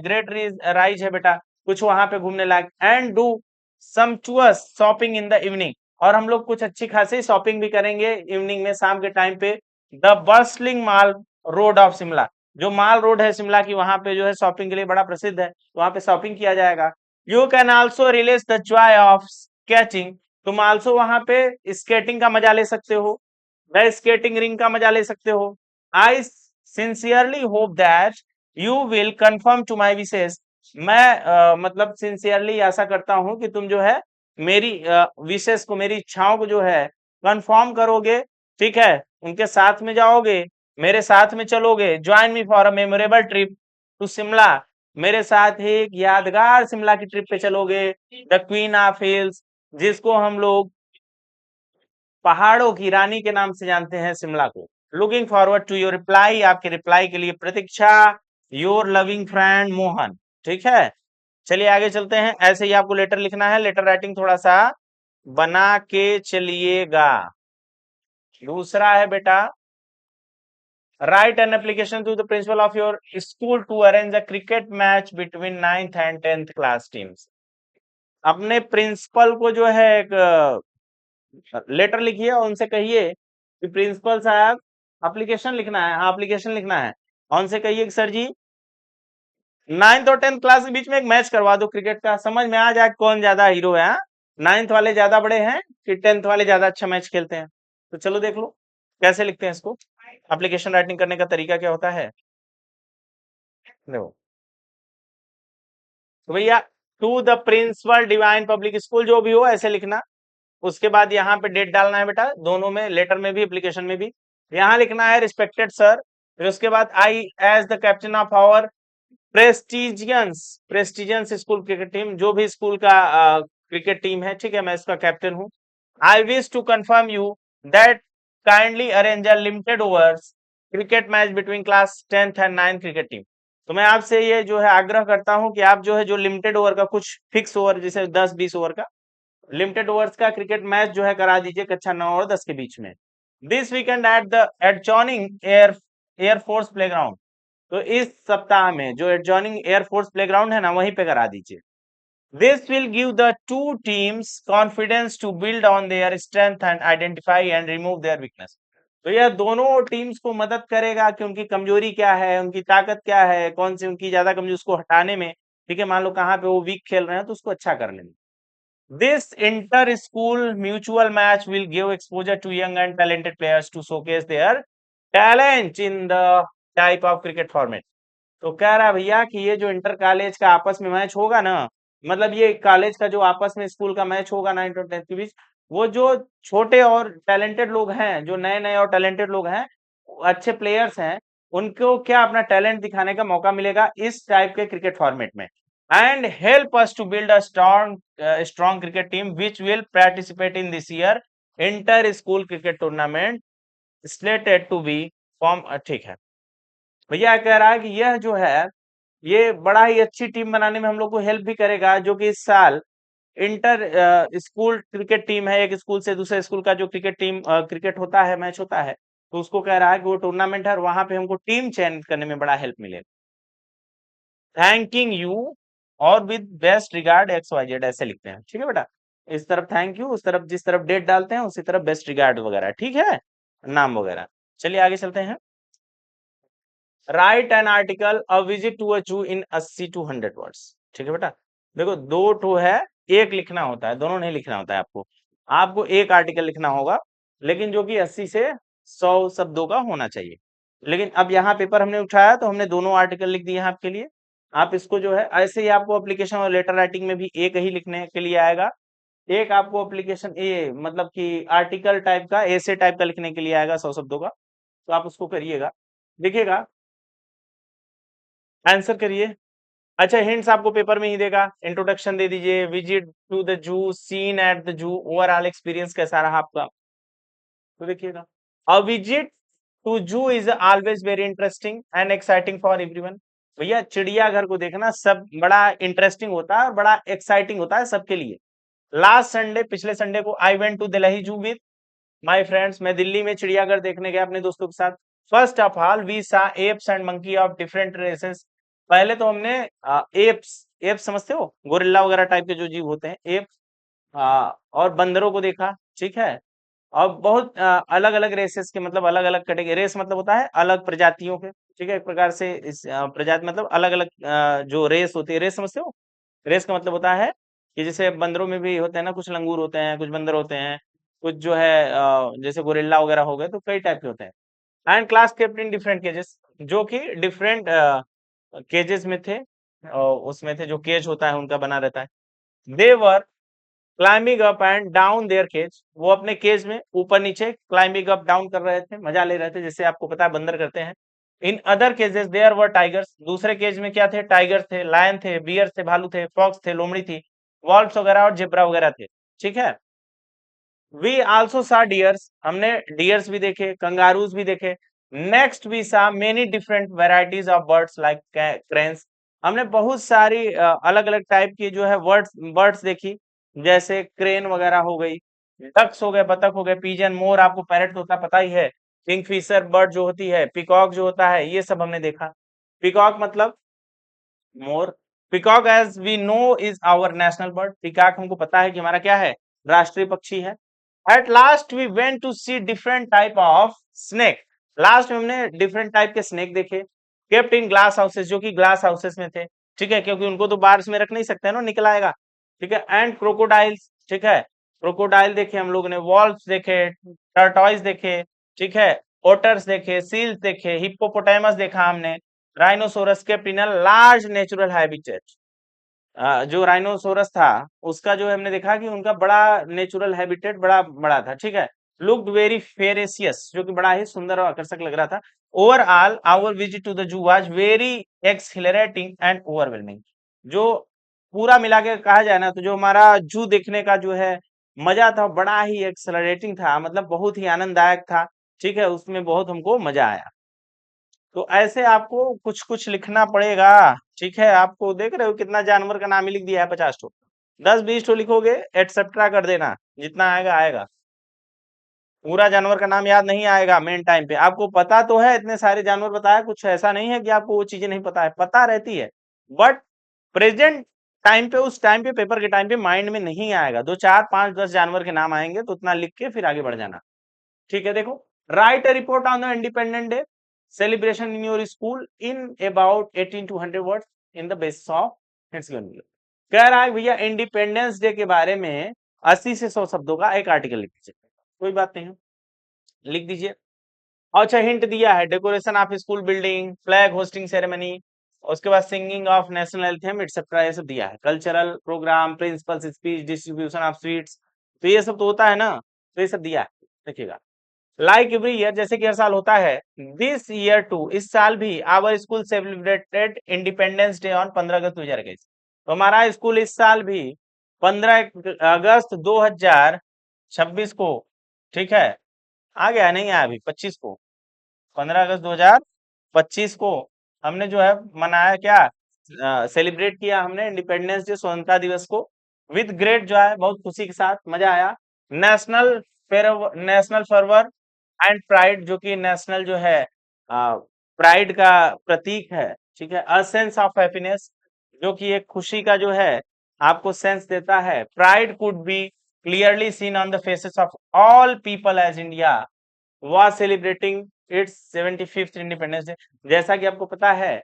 Speaker 1: राइज है बेटा, कुछ वहां पे घूमने लायक। And do sumptuous shopping in the evening, और हम लोग कुछ अच्छी खासी शॉपिंग भी करेंगे इवनिंग में, शाम के टाइम पे। The bustling Mall Road of Shimla, जो माल रोड है शिमला की, वहां पे जो है शॉपिंग के लिए बड़ा प्रसिद्ध है, वहां पे शॉपिंग किया जाएगा। You can also release the Joy of sketching, तुम आल्सो वहां पे स्केटिंग का मजा ले सकते हो, द स्केटिंग रिंग का मजा ले सकते हो। I sincerely hope that you will confirm to my wishes, मैं मतलब सिंसियरली आशा करता हूं कि तुम जो है मेरी विशेष को, मेरी इच्छाओं को जो है कंफर्म करोगे। ठीक है, उनके साथ में जाओगे, मेरे साथ में चलोगे, join me for a memorable trip to Shimla, मेरे साथ ही एक यादगार शिमला की ट्रिप पे चलोगे। द क्वीन ऑफ हिल्स, जिसको हम लोग पहाड़ों की रानी के नाम से जानते हैं शिमला को। Looking forward to your reply, आपके रिप्लाई के लिए प्रतीक्षा। Your loving friend Mohan. ठीक है, चलिए आगे चलते हैं। ऐसे ही आपको लेटर लिखना है, लेटर राइटिंग थोड़ा सा बना के चलिएगा। दूसरा है बेटा, write an application to the principal of your school to arrange a cricket match between 9th and 10th class teams. अपने प्रिंसिपल को जो है एक लेटर लिखिए और उनसे कहिए कि प्रिंसिपल साहब, एप्लीकेशन लिखना है, हाँ एप्लीकेशन लिखना है, और उनसे कहिए कि सर जी 9th और 10th क्लास के बीच में एक मैच करवा दो क्रिकेट का, समझ में आ जाए कौन ज्यादा हीरो है। हाँ, 9th वाले ज्यादा बड़े हैं कि 10th वाले ज्यादा अच्छा मैच खेलते हैं। तो चलो देख लो कैसे लिखते हैं इसको, एप्लीकेशन राइटिंग करने का तरीका क्या होता है। देखो तो भैया, to the principal Divine public school, जो भी हो ऐसे लिखना। उसके बाद यहाँ पे डेट डालना है बेटा, दोनों में, लेटर में भी एप्लीकेशन में भी। यहाँ लिखना है रिस्पेक्टेड सर। फिर उसके बाद I as the captain of our prestigious school cricket team, जो भी स्कूल का क्रिकेट टीम है, ठीक है, मैं इसका कैप्टन हूँ। I wish to confirm you that kindly arrange a limited overs cricket match between class 10th and 9th cricket team. तो मैं आपसे ये जो है आग्रह करता हूँ कि आप जो है जो लिमिटेड ओवर का, कुछ फिक्स ओवर जैसे 10-20 ओवर का, लिमिटेड ओवर्स का क्रिकेट मैच जो है करा दीजिए कक्षा 9 और 10 के बीच में। This weekend at the adjoining air force playground, तो इस सप्ताह में जो एडजॉइनिंग एयरफोर्स प्लेग्राउंड है ना, वहीं पे करा दीजिए। This will give the two teams confidence to build on their strength and identify and remove their weakness. तो यह दोनों टीम्स को मदद करेगा कि उनकी कमजोरी क्या है, उनकी ताकत क्या है, कौन सी उनकी ज्यादा कमजोरी, उसको हटाने में। ठीक है, मान लो कहाँ पे वो वीक खेल रहे हैं तो उसको अच्छा करने में। This inter-school mutual match will give exposure to young and talented players to showcase their talent in the type of cricket format. तो कह रहा है भैया कि ये जो इंटर कॉलेज का आपस में मैच होगा ना, मतलब ये कॉलेज का जो आपस में स्कूल का मैच होगा 9th और 10th के बीच, वो जो छोटे और टैलेंटेड लोग हैं, जो नए नए और टैलेंटेड लोग हैं, अच्छे प्लेयर्स हैं, उनको क्या अपना टैलेंट दिखाने का मौका मिलेगा इस टाइप के क्रिकेट फॉर्मेट में। and help us to build a strong cricket team which will participate in this year inter school cricket tournament slated to be form। ठीक है भैया कह रहा है कि यह जो है ये बड़ा ही अच्छी टीम बनाने में हम लोग को हेल्प भी करेगा, जो कि इस साल इंटर स्कूल क्रिकेट टीम है, एक स्कूल से दूसरे स्कूल का जो क्रिकेट टीम क्रिकेट होता है, मैच होता है, तो उसको कह रहा है कि वो टूर्नामेंट है और वहां पे हमको टीम चयन करने में बड़ा हेल्प मिलेगा। थैंकिंग यू और with best regard X Y Z ऐसे लिखते हैं, ठीक है बेटा। इस तरफ थैंक यू, उस तरफ जिस तरफ डेट डालते हैं उसी तरफ बेस्ट रिगार्ड वगैरह, ठीक है, नाम वगैरह। चलिए आगे चलते हैं। Write an article a visit to a zoo in 80 to 100 words. ठीक है बेटा, देखो दो ठो है, एक लिखना होता है, दोनों नहीं लिखना होता है आपको। आपको एक आर्टिकल लिखना होगा, लेकिन जो कि 80 से 100 शब्दों का होना चाहिए। लेकिन अब यहाँ पेपर हमने उठाया तो हमने दोनों आर्टिकल लिख दिए हैं आपके लिए। आप इसको जो है ऐसे ही आपको एप्लीकेशन और लेटर राइटिंग में भी एक ही लिखने के लिए आएगा। एक आपको एप्लीकेशन ए मतलब कि आर्टिकल टाइप का, ऐसे टाइप का लिखने के लिए आएगा 100 शब्दों का, तो आप उसको करिएगा, देखिएगा, आंसर करिए। अच्छा हिंट्स आपको पेपर में ही देगा, इंट्रोडक्शन दे दीजिए, visit to the zoo, seen at the zoo, overall experience कैसा रहा आपका, तो देखिएगा। A visit to zoo is always very interesting and exciting for everyone. भैया चिड़ियाघर को देखना सब बड़ा इंटरेस्टिंग होता है और बड़ा एक्साइटिंग होता है सबके लिए। लास्ट संडे, पिछले संडे को, आई वेंट टू दिल्ली जू विद माय फ्रेंड्स, मैं दिल्ली में चिड़ियाघर देखने गया अपने दोस्तों के साथ। First of all we saw apes and monkey of different races. पहले तो हमने एप्स, एप्स समझते हो, गोरिल्ला वगैरह टाइप के जो जीव होते हैं, एप्स, और बंदरों को देखा, ठीक है। और बहुत अलग अलग रेसेस के, मतलब अलग अलग कैटेगरी, रेस मतलब होता है अलग प्रजातियों के, ठीक है, एक प्रकार से इस प्रजाति मतलब अलग अलग जो रेस होती है, रेस समझते हो, रेस का मतलब होता है कि जैसे बंदरों में भी होते हैं ना, कुछ लंगूर होते हैं, कुछ बंदर होते हैं, कुछ जो है जैसे गोरिल्ला वगैरह हो गए, तो कई टाइप के होते हैं। And class kept in different cages, जो कि डिफरेंट केजेस में थे, उसमें थे जो केज होता है उनका बना रहता है। They were climbing up and down their cage, वो अपने केज में ऊपर नीचे क्लाइंबिंग अप डाउन कर रहे थे, मजा ले रहे थे, जैसे आपको पता है बंदर करते हैं। In other cages there were tigers, दूसरे केज में क्या थे, टाइगर थे, लायन थे, बियर थे, भालू थे, फॉक्स थे, लोमड़ी थी, वॉल्व्स वगैरह और जेब्रा वगैरह थे, ठीक है। वी आल्सो सा डियर्स, हमने डियर्स भी देखे, कंगारूज भी देखे। Next we saw many different varieties of birds like cranes, हमने बहुत सारी अलग अलग टाइप की जो है वर्ड्स बर्ड्स देखी, जैसे क्रेन वगैरह हो गई, डक्स हो गए, बतख हो गए, पीजन, मोर, आपको पैरट होता पता ही है, किंगफिशर बर्ड जो होती है, पिकॉक जो होता है, ये सब हमने देखा। पिकॉक मतलब मोर, peacock as we know is our national bird, peacock हमको पता है कि हमारा क्या है, राष्ट्रीय पक्षी है। At last we went to see different type of snake, लास्ट में हमने डिफरेंट टाइप के स्नेक देखे, केप्ट इन ग्लास हाउसेस, जो कि ग्लास हाउसेस में थे, ठीक है, क्योंकि उनको तो बार्स में रख नहीं सकते ना, निकल आएगा, ठीक है। एंड क्रोकोडाइल्स, ठीक है, क्रोकोडाइल देखे हम लोग ने, वॉल्व्स देखे, टर्टॉइस देखे, ठीक है, ओटर्स देखे, सील्स देखे, हिप्पोपोटामस देखा हमने, rhinoceros kept in a large natural habitat, जो राइनोसोरस था उसका जो हमने देखा कि उनका बड़ा नेचुरल हैबिटेट बड़ा बड़ा था, ठीक है। लुक्ड वेरी फेरेसियस, जो कि बड़ा ही सुंदर और आकर्षक लग रहा था। Overall our visit to the zoo was very exhilarating and overwhelming, जो पूरा मिला के कहा जाए ना, तो जो हमारा जू देखने का जो है मजा था, बड़ा ही एक्सलरेटिंग था, मतलब बहुत ही आनंददायक था, ठीक है, उसमें बहुत हमको मजा आया। तो ऐसे आपको कुछ कुछ लिखना पड़ेगा, ठीक है। आपको देख रहे हो कितना जानवर का नाम ही लिख दिया है, 50 ठो, 10-20 ठो लिखोगे एटसेट्रा कर देना, जितना आएगा आएगा, पूरा जानवर का नाम याद नहीं आएगा मेन टाइम पे। आपको पता तो है, इतने सारे जानवर बताया, कुछ ऐसा नहीं है कि आपको वो चीजें नहीं पता है, पता रहती है, बट प्रेजेंट टाइम पे, उस टाइम पे पेपर के टाइम पे माइंड में नहीं आएगा। दो चार पांच 10 जानवर के नाम आएंगे तो उतना लिख के फिर आगे बढ़ जाना, ठीक है। देखो, right a report on the independent day celebration in your school in about 18 to 100 words in the basis of hints given below। कह रहा है भैया इंडिपेंडेंस डे के बारे में 80 से 100 शब्दों का एक आर्टिकल लिख दीजिए, कोई बात नहीं है, लिख दीजिए। अच्छा हिंट दिया है, decoration of school building, flag hoisting ceremony, उसके बाद singing of national anthem etcetera, ये सब दिया है। Cultural programme, principal's speech, distribution of sweets, तो ये सब तो होता है ना, तो ये सब दिया है, देखिएगा। लाइक एवरी ईयर, जैसे कि हर साल होता है, दिस ईयर टू, इस साल भी our school celebrated independence day on 15 August 2021। तो हमारा स्कूल इस साल भी 15 अगस्त 2026 को, ठीक है, आ गया नहीं आया अभी 25 को, 15 अगस्त 2025 को हमने जो है मनाया क्या, सेलिब्रेट किया हमने इंडिपेंडेंस डे, स्वतंत्रता दिवस को, विद ग्रेट जो है बहुत खुशी के साथ, मजा आया। National national fervour and pride, जो कि नेशनल जो है प्राइड का प्रतीक है, ठीक है, अ सेंस ऑफ हैप्पीनेस, जो कि एक खुशी का जो है आपको सेंस देता है। Pride could be clearly seen on the faces of all people as India was celebrating its 75th independence day. जैसा कि आपको पता है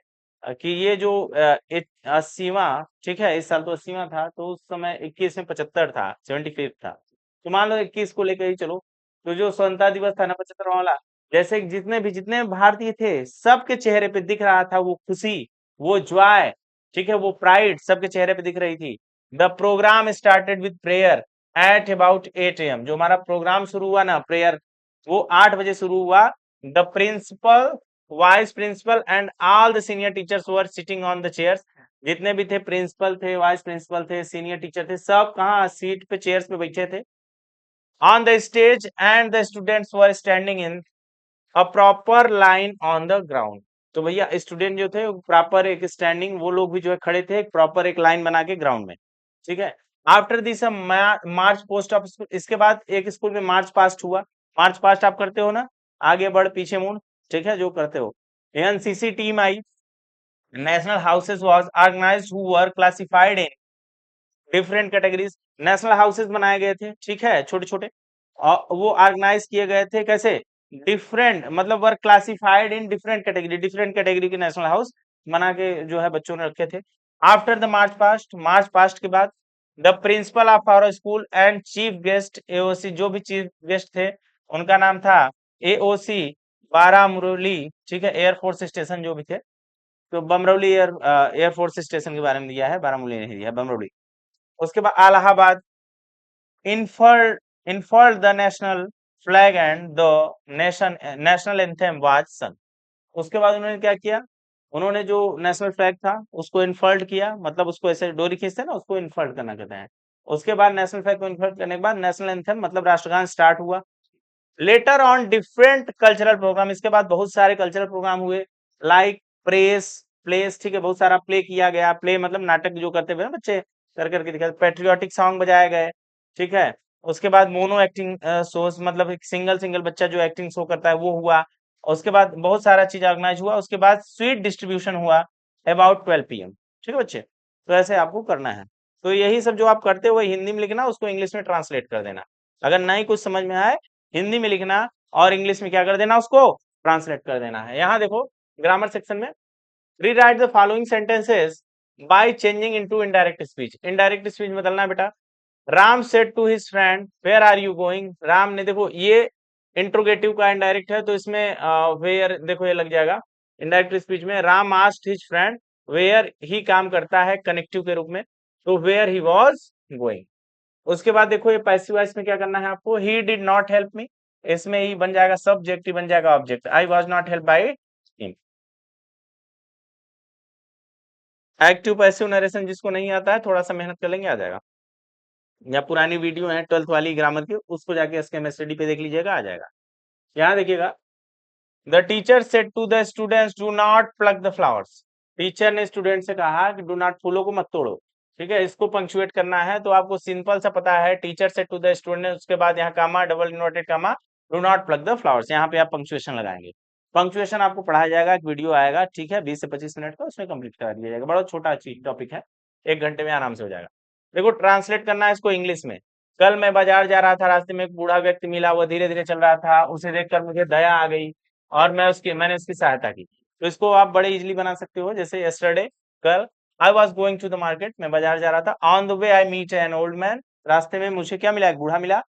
Speaker 1: कि ये जो 80वां, ठीक है, इस साल तो 80वां था, तो उस समय 21 में 75 था, 75 था, तो मान लो 21 को लेकर ही चलो। तो जो स्वतंत्रता दिवस था ना 75वां वाला, जैसे कि जितने भारतीय थे सबके चेहरे पे दिख रहा था वो खुशी, वो जॉय, ठीक है, वो प्राइड सबके चेहरे पे दिख रही थी। The programme started with prayer at about 8 AM। जो हमारा प्रोग्राम शुरू हुआ ना प्रेयर, वो 8 बजे शुरू हुआ। The principal, vice principal and all the senior teachers were sitting on the chairs. जितने भी थे, प्रिंसिपल थे, वाइस प्रिंसिपल थे, सीनियर टीचर थे, सब कहाँ सीट पे, चेयर्स पे बैठे थे on the stage, and the students were standing in a proper line on the ground. तो भैया स्टूडेंट जो थे प्रॉपर एक स्टैंडिंग, वो लोग भी जो है खड़े थे एक प्रॉपर एक लाइन बना के ग्राउंड में, ठीक है। After this March post of school, इसके बाद एक स्कूल में मार्च पास्ट हुआ। मार्च पास्ट आप करते हो ना, आगे बढ़ पीछे मुड़, ठीक है, जो करते हो। एनसीसी टीम आई, national houses was organised who were classified in different categories. National houses बनाए गए थे, ठीक है, छोटे छोटे, और वो ऑर्गेनाइज किए गए थे कैसे, डिफरेंट, मतलब were classified in different category, different category के नेशनल हाउस बना के जो है बच्चों ने रखे थे। आफ्टर द मार्च पास्ट के बाद the principal of our school and chief guest AOC, जो भी चीफ गेस्ट थे उनका नाम था एओसी बारामुरली, ठीक है, एयरफोर्स स्टेशन जो भी थे, तो बमरौली एयरफोर्स स्टेशन के बारे में दिया है, बारामुरली नहीं दिया है, बमरौली। उसके बाद Allahabad inferred inferred the national flag and the national anthem was sung। उसके बाद उन्होंने क्या किया, उन्होंने जो नेशनल फ्लैग था उसको इन्फर्ट किया, मतलब उसको ऐसे डोरी खींचते हैं ना, उसको इन्फर्ट करना कहते हैं। उसके बाद नेशनल फ्लैग को इन्फर्ट करने के बाद नेशनल एंथम मतलब राष्ट्रगान स्टार्ट हुआ। Later on different cultural program, इसके बाद बहुत सारे कल्चरल प्रोग्राम हुए, लाइक प्रेस प्लेस, ठीक है, बहुत सारा प्ले किया गया, प्ले मतलब नाटक जो करते हुए ना बच्चे कर करके दिखाते, पेट्रियोटिक सॉन्ग बजाए गए, ठीक है। उसके बाद मोनो एक्टिंग शोज, मतलब एक सिंगल सिंगल बच्चा जो एक्टिंग शो करता है वो हुआ। उसके बाद बहुत सारा चीज ऑर्गेनाइज हुआ। उसके बाद स्वीट डिस्ट्रीब्यूशन हुआ अबाउट 12 PM, ठीक है बच्चे। तो ऐसे आपको करना है। तो यही सब जो आप करते हो हिंदी में लिखना, उसको इंग्लिश में ट्रांसलेट कर देना। अगर नहीं कुछ समझ में आए, हिंदी में लिखना और इंग्लिश में क्या कर देना, उसको ट्रांसलेट कर देना है। यहाँ देखो ग्रामर सेक्शन में, rewrite the following sentences by changing into indirect speech. Indirect speech में बदलना है बेटा। Ram said to his friend where are you going. Ram ने, देखो ये इंट्रोगेटिव का इनडायरेक्ट है, तो इसमें वेयर देखो ये लग जाएगा। इनडायरेक्ट स्पीच में Ram asked his friend where, ही काम करता है कनेक्टिव के रूप में, तो वेयर ही वाज गोइंग। उसके बाद देखो ये पैसिव वॉइस में क्या करना है आपको, he did not help me, इसमें ही बन जाएगा सब्जेक्ट, ही बन जाएगा object, I was not help by him. Active passive narration जिसको नहीं आता है थोड़ा सा मेहनत कर लेंगे आ जाएगा, या पुरानी वीडियो है 12th वाली ग्रामर की, उसको जाके एसकेएमएसटीडी पे देख लीजिएगा, आ जाएगा। यहाँ देखिएगा, the teacher said to the students do not pluck the flowers. Teacher ने स्टूडेंट से कहा कि डू नॉट, फूलों को मत तोड़ो, ठीक है। इसको पंक्चुएट करना है तो आपको सिंपल सा पता है, teacher said to the student, उसके बाद यहाँ comma, double inverted comma, do not pluck the flowers, यहाँ पे आप पंक्चुएशन लगाएंगे। पंक्चुएशन आपको पढ़ाया जाएगा, एक वीडियो आएगा, ठीक है, 20 से 25 मिनट का, उसमें कंप्लीट करा दिया जाएगा। बड़ा छोटा चीज टॉपिक है, 1 घंटे में आराम से हो जाएगा। देखो ट्रांसलेट करना है इसको इंग्लिश में। कल मैं बाजार जा रहा था, रास्ते में एक बूढ़ा व्यक्ति मिला, वो धीरे धीरे चल रहा था, उसे देखकर मुझे दया आ गई और मैंने उसकी सहायता की। तो इसको आप बड़े इजीली बना सकते हो, जैसे यस्टरडे, कल, I was going to the market, मैं बाजार जा रहा था, on the way I meet an old man, रास्ते में मुझे क्या मिला, एक बूढ़ा मिला।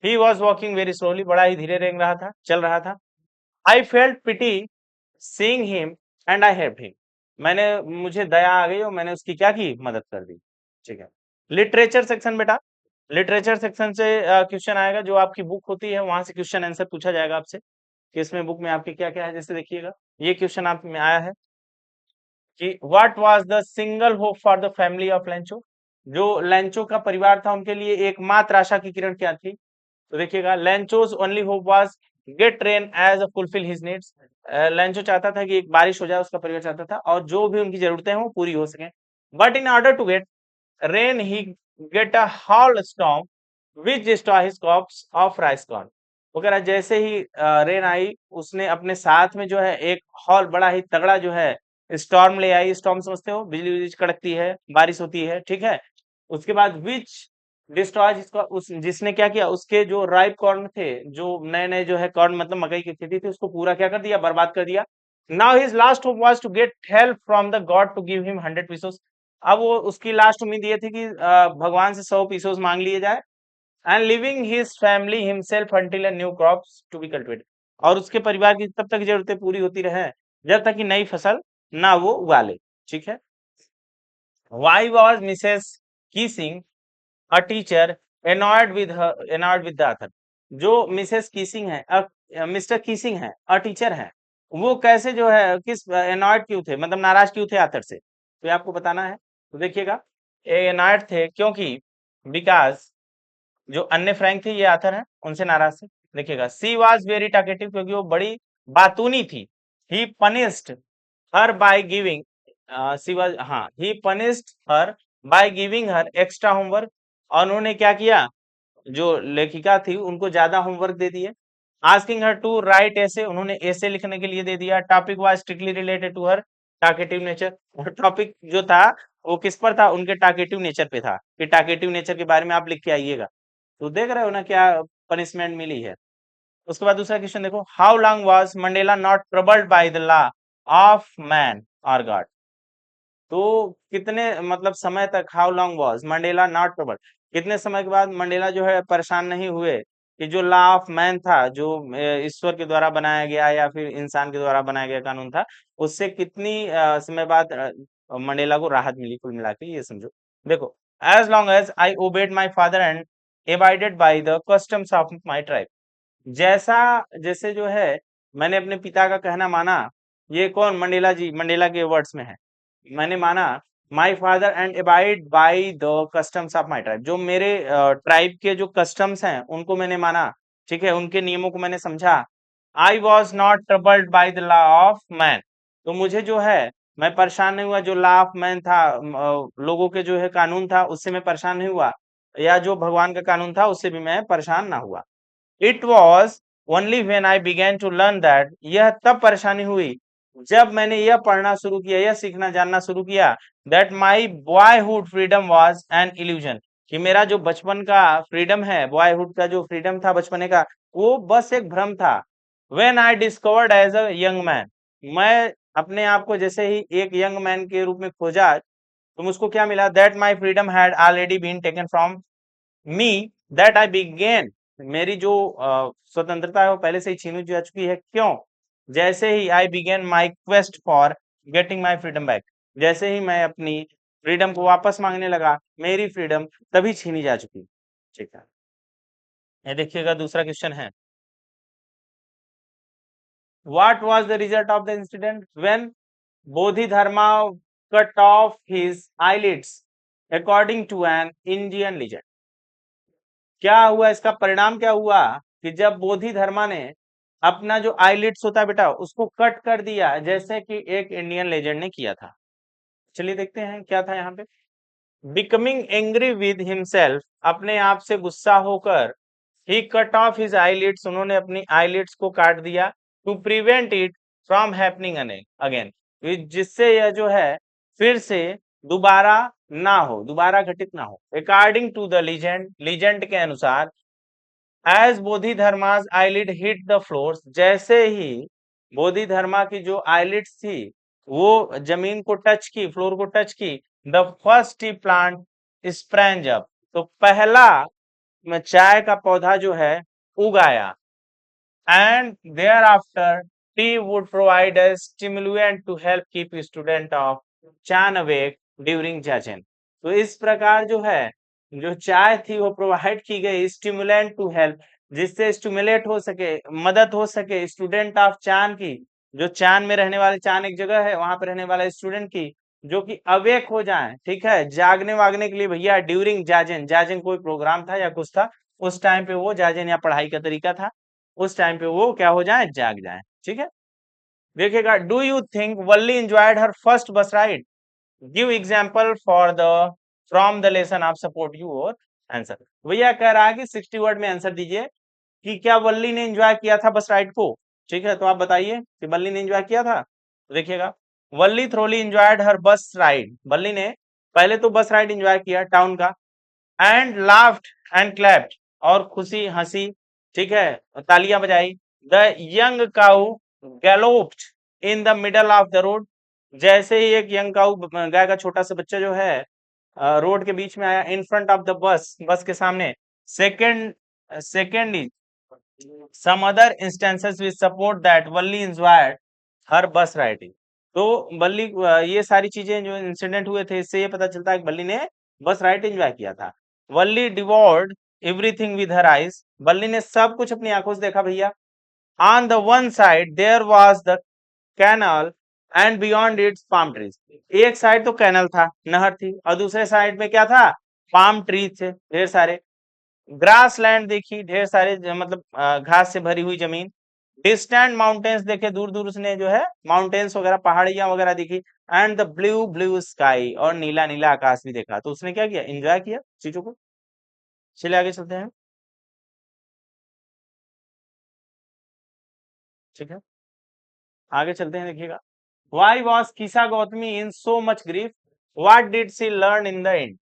Speaker 1: He was walking very slowly, बड़ा ही धीरे रेंग रहा था, चल रहा था। I felt pity seeing him and I help him, मुझे दया आ गई और मैंने उसकी क्या की, मदद कर दी, ठीक है। लिटरेचर सेक्शन बेटा, लिटरेचर सेक्शन से क्वेश्चन आएगा, जो आपकी बुक होती है वहां से क्वेश्चन आंसर पूछा जाएगा आपसे कि इसमें बुक में आपके क्या क्या है। जैसे देखिएगा ये क्वेश्चन आप में आया है, कि what was the single hope for the family of Lencho, जो लेंचो का परिवार था उनके लिए एकमात्र आशा की किरण क्या थी? तो देखिएगा, Lencho's only hope was get rain as a fulfil his needs. Lencho चाहता था कि एक बारिश हो जाए, उसका परिवार चाहता था, और जो भी उनकी जरूरतें हैं वो पूरी हो सके। But in order to get rain he get a hail storm which destroy his crops of rice corn. वगैरह जैसे ही रेन आई, उसने अपने साथ में जो है एक हॉल, बड़ा ही तगड़ा जो है स्टॉर्म ले आई। स्टॉर्म समझते हो, बिजली बिजली कड़कती है, बारिश होती है, ठीक है। उसके बाद विच डिस्ट्रॉय, जिसका उस जिसने क्या किया, उसके जो राइप कॉर्न थे, जो नए नए जो है कॉर्न, मतलब मकई की खेती थी, उसको पूरा क्या कर दिया, बर्बाद कर दिया। Now his last hope was to get help from the god to give him 100 pieces. अब वो उसकी लास्ट उम्मीद ये थी कि भगवान से 100 पीसेस मांग लिए जाए, and living his family himself until a new crops to be cultivated. और उसके परिवार की तब तक जरूरतें पूरी होती रहे जब तक कि नई फसल ना वो उगा ले, ठीक है। Why was Mrs Keesing a teacher annoyed with the author। जो मिसेस कीसिंग है, मिस्टर कीसिंग है, अ टीचर है, वो कैसे जो है, किस एनॉयड क्यों थे, मतलब नाराज क्यों थे आथर से, तो ये आपको बताना है। तो देखिएगा, एनॉयड थे क्योंकि बिकॉज जो अन्य फ्रैंक थे, ये आथर हैं, उनसे नाराज थे। देखिएगा, सी वाज वेरी टॉकेटिव, क्योंकि वो बड़ी बातूनी थी। He punished her by giving, she was, हाँ, he punished her by giving her extra homework. और उन्होंने क्या किया, जो लेखिका थी उनको ज्यादा होमवर्क दे दिए। आस्किंग हर टू राइट ऐसे, उन्होंने ऐसे लिखने के लिए दे दिया। Topic was strictly related to her talkative nature, और टॉपिक जो था वो किस पर था, उनके टाकेटिव नेचर पे था, कि टाकेटिव नेचर के बारे में आप लिख के आइएगा। तो देख रहे हो ना क्या पनिशमेंट मिली है। उसके बाद दूसरा क्वेश्चन देखो, how long was Mandela not troubled by the law of man और गॉड। तो कितने मतलब समय तक, how long was Mandela not troubled, कितने समय के बाद मंडेला जो है परेशान नहीं हुए, कि जो लॉ ऑफ मैन था, जो ईश्वर के द्वारा बनाया गया या फिर इंसान के द्वारा बनाया गया कानून था, उससे कितनी समय बाद मंडेला को राहत मिली, कुल मिला के ये समझो। देखो, as long as I obeyed my father and abided by the customs of my tribe. जैसा जैसे जो है मैंने अपने पिता का कहना माना, ये कौन, मंडेला जी, मंडेला के वर्ड्स में है, मैंने माना, माई father and abide by the customs of my tribe, जो मेरे ट्राइब के जो कस्टम्स हैं उनको मैंने माना, ठीक है, उनके नियमों को मैंने समझा। I was not troubled by the law of man, तो मुझे जो है, मैं परेशान नहीं हुआ, जो लॉ ऑफ मैन था, लोगों के जो है कानून था, उससे मैं परेशान नहीं हुआ, या जो भगवान का कानून था उससे भी मैं परेशान ना हुआ। It was only when I began to learn that, यह तब परेशानी हुई जब मैंने यह पढ़ना शुरू किया, यह सीखना जानना शुरू किया, that my boyhood freedom was an illusion, कि मेरा जो बचपन का फ्रीडम है, बॉयहुड का जो फ्रीडम था बचपने का, वो बस एक भ्रम था। When I discovered as a young man, मैं अपने आप को जैसे ही एक यंग मैन के रूप में खोजा, तो मुझको क्या मिला, that my freedom had already been taken from me, that I began, मेरी जो स्वतंत्रता है वो पहले से ही छीनी जा चुकी है। क्यों? जैसे ही I began my quest for getting my freedom back, जैसे ही मैं अपनी फ्रीडम को वापस मांगने लगा, मेरी फ्रीडम तभी छीनी जा चुकी। ठीक है, ये देखिएगा दूसरा क्वेश्चन है, what was the result of the incident when Bodhidharma cut off his eyelids according to an Indian legend. क्या हुआ, इसका परिणाम क्या हुआ, कि जब बोधि धर्मा ने अपना जो आईलिड्स होता है बेटा, उसको कट कर दिया, जैसे कि एक इंडियन लेजेंड ने किया था। चलिए देखते हैं क्या था यहाँ पे। बिकमिंग एंग्री विद हिमसेल्फ, अपने आप से गुस्सा होकर, he cut off his eyelids, उन्होंने अपनी आईलिड्स को काट दिया, to prevent it from happening again, जिससे यह जो है फिर से दोबारा ना हो, दोबारा घटित ना हो। According to the legend, legend के अनुसार, as Bodhidharma's eyelid hit the floors, जैसे ही बोधिधर्मा की जो आईलिड्स थी वो जमीन को टच की, फ्लोर को टच की, the first tea plant sprang up, तो पहला चाय का पौधा जो है उगाया। And thereafter tea would provide a stimulant to help keep student of chan awake during जाचन। तो इस प्रकार जो है, जो चाय थी वो प्रोवाइड की गई, स्टिमुलेंट टू हेल्प, जिससे स्टिमुलेट हो सके, मदद हो सके स्टूडेंट ऑफ चान की, जो चांद में रहने वाले, चांद एक जगह है वहां पे रहने वाले स्टूडेंट की जो कि अवेक हो जाए, ठीक है, जागने वागने के लिए भैया ड्यूरिंग जाजन, जाजन कोई प्रोग्राम था या कुछ था, उस टाइम पे वो जाजन या पढ़ाई का तरीका था, उस टाइम पे वो क्या हो जाए, जाग जाए, ठीक है। देखिएगा, do you think Valli enjoyed her first bus ride? Give example for the from the lesson of support you और आंसर। भैया कह रहा है कि 60 वर्ड में आंसर दीजिए कि क्या वल्ली ने एंजॉय किया था बस राइड को, ठीक है, तो आप बताइए कि वल्ली ने एंजॉय किया था। तो देखिएगा, वल्ली थ्रोली एंजॉयड हर बस राइड, वल्ली ने पहले तो बस राइड एंजॉय किया टाउन का, एंड लाफ्ड एंड क्लैप्ड, और खुशी हंसी, ठीक है, तालियां बजाई। The young cow galloped in the middle of the road, जैसे ही एक यंग काउ, गाय का छोटा सा बच्चा जो है रोड के बीच में आया, in front of the bus, bus के सामने। Second second is some other instances which support that Valli inspired her bus riding. तो बल्ली, ये सारी चीजें जो इंसिडेंट हुए थे, इससे ये पता चलता है कि बल्ली ने बस राइड एंजॉय किया था। Valli devoured everything with her eyes, Valli ने सब कुछ अपनी आंखों से देखा भैया। On the one side there was the canal and beyond its palm trees, एक साइड तो कैनल था, नहर थी, और दूसरे साइड में क्या था, पाम ट्रीज थे ढेर सारे। ग्रास लैंड देखी, ढेर सारे मतलब घास से भरी हुई जमीन। डिस्टेंट माउंटेन्स देखे, दूर दूर उसने जो है माउंटेन्स वगैरह, पहाड़ियां वगैरह दिखी। And the blue blue sky, और नीला नीला आकाश भी देखा। तो उसने क्या किया, एंजॉय किया चीजों को। चलिए आगे चलते हैं, ठीक है, आगे चलते हैं, देखिएगा। Why was Kisa Gautami in so much grief? What did she learn in the end?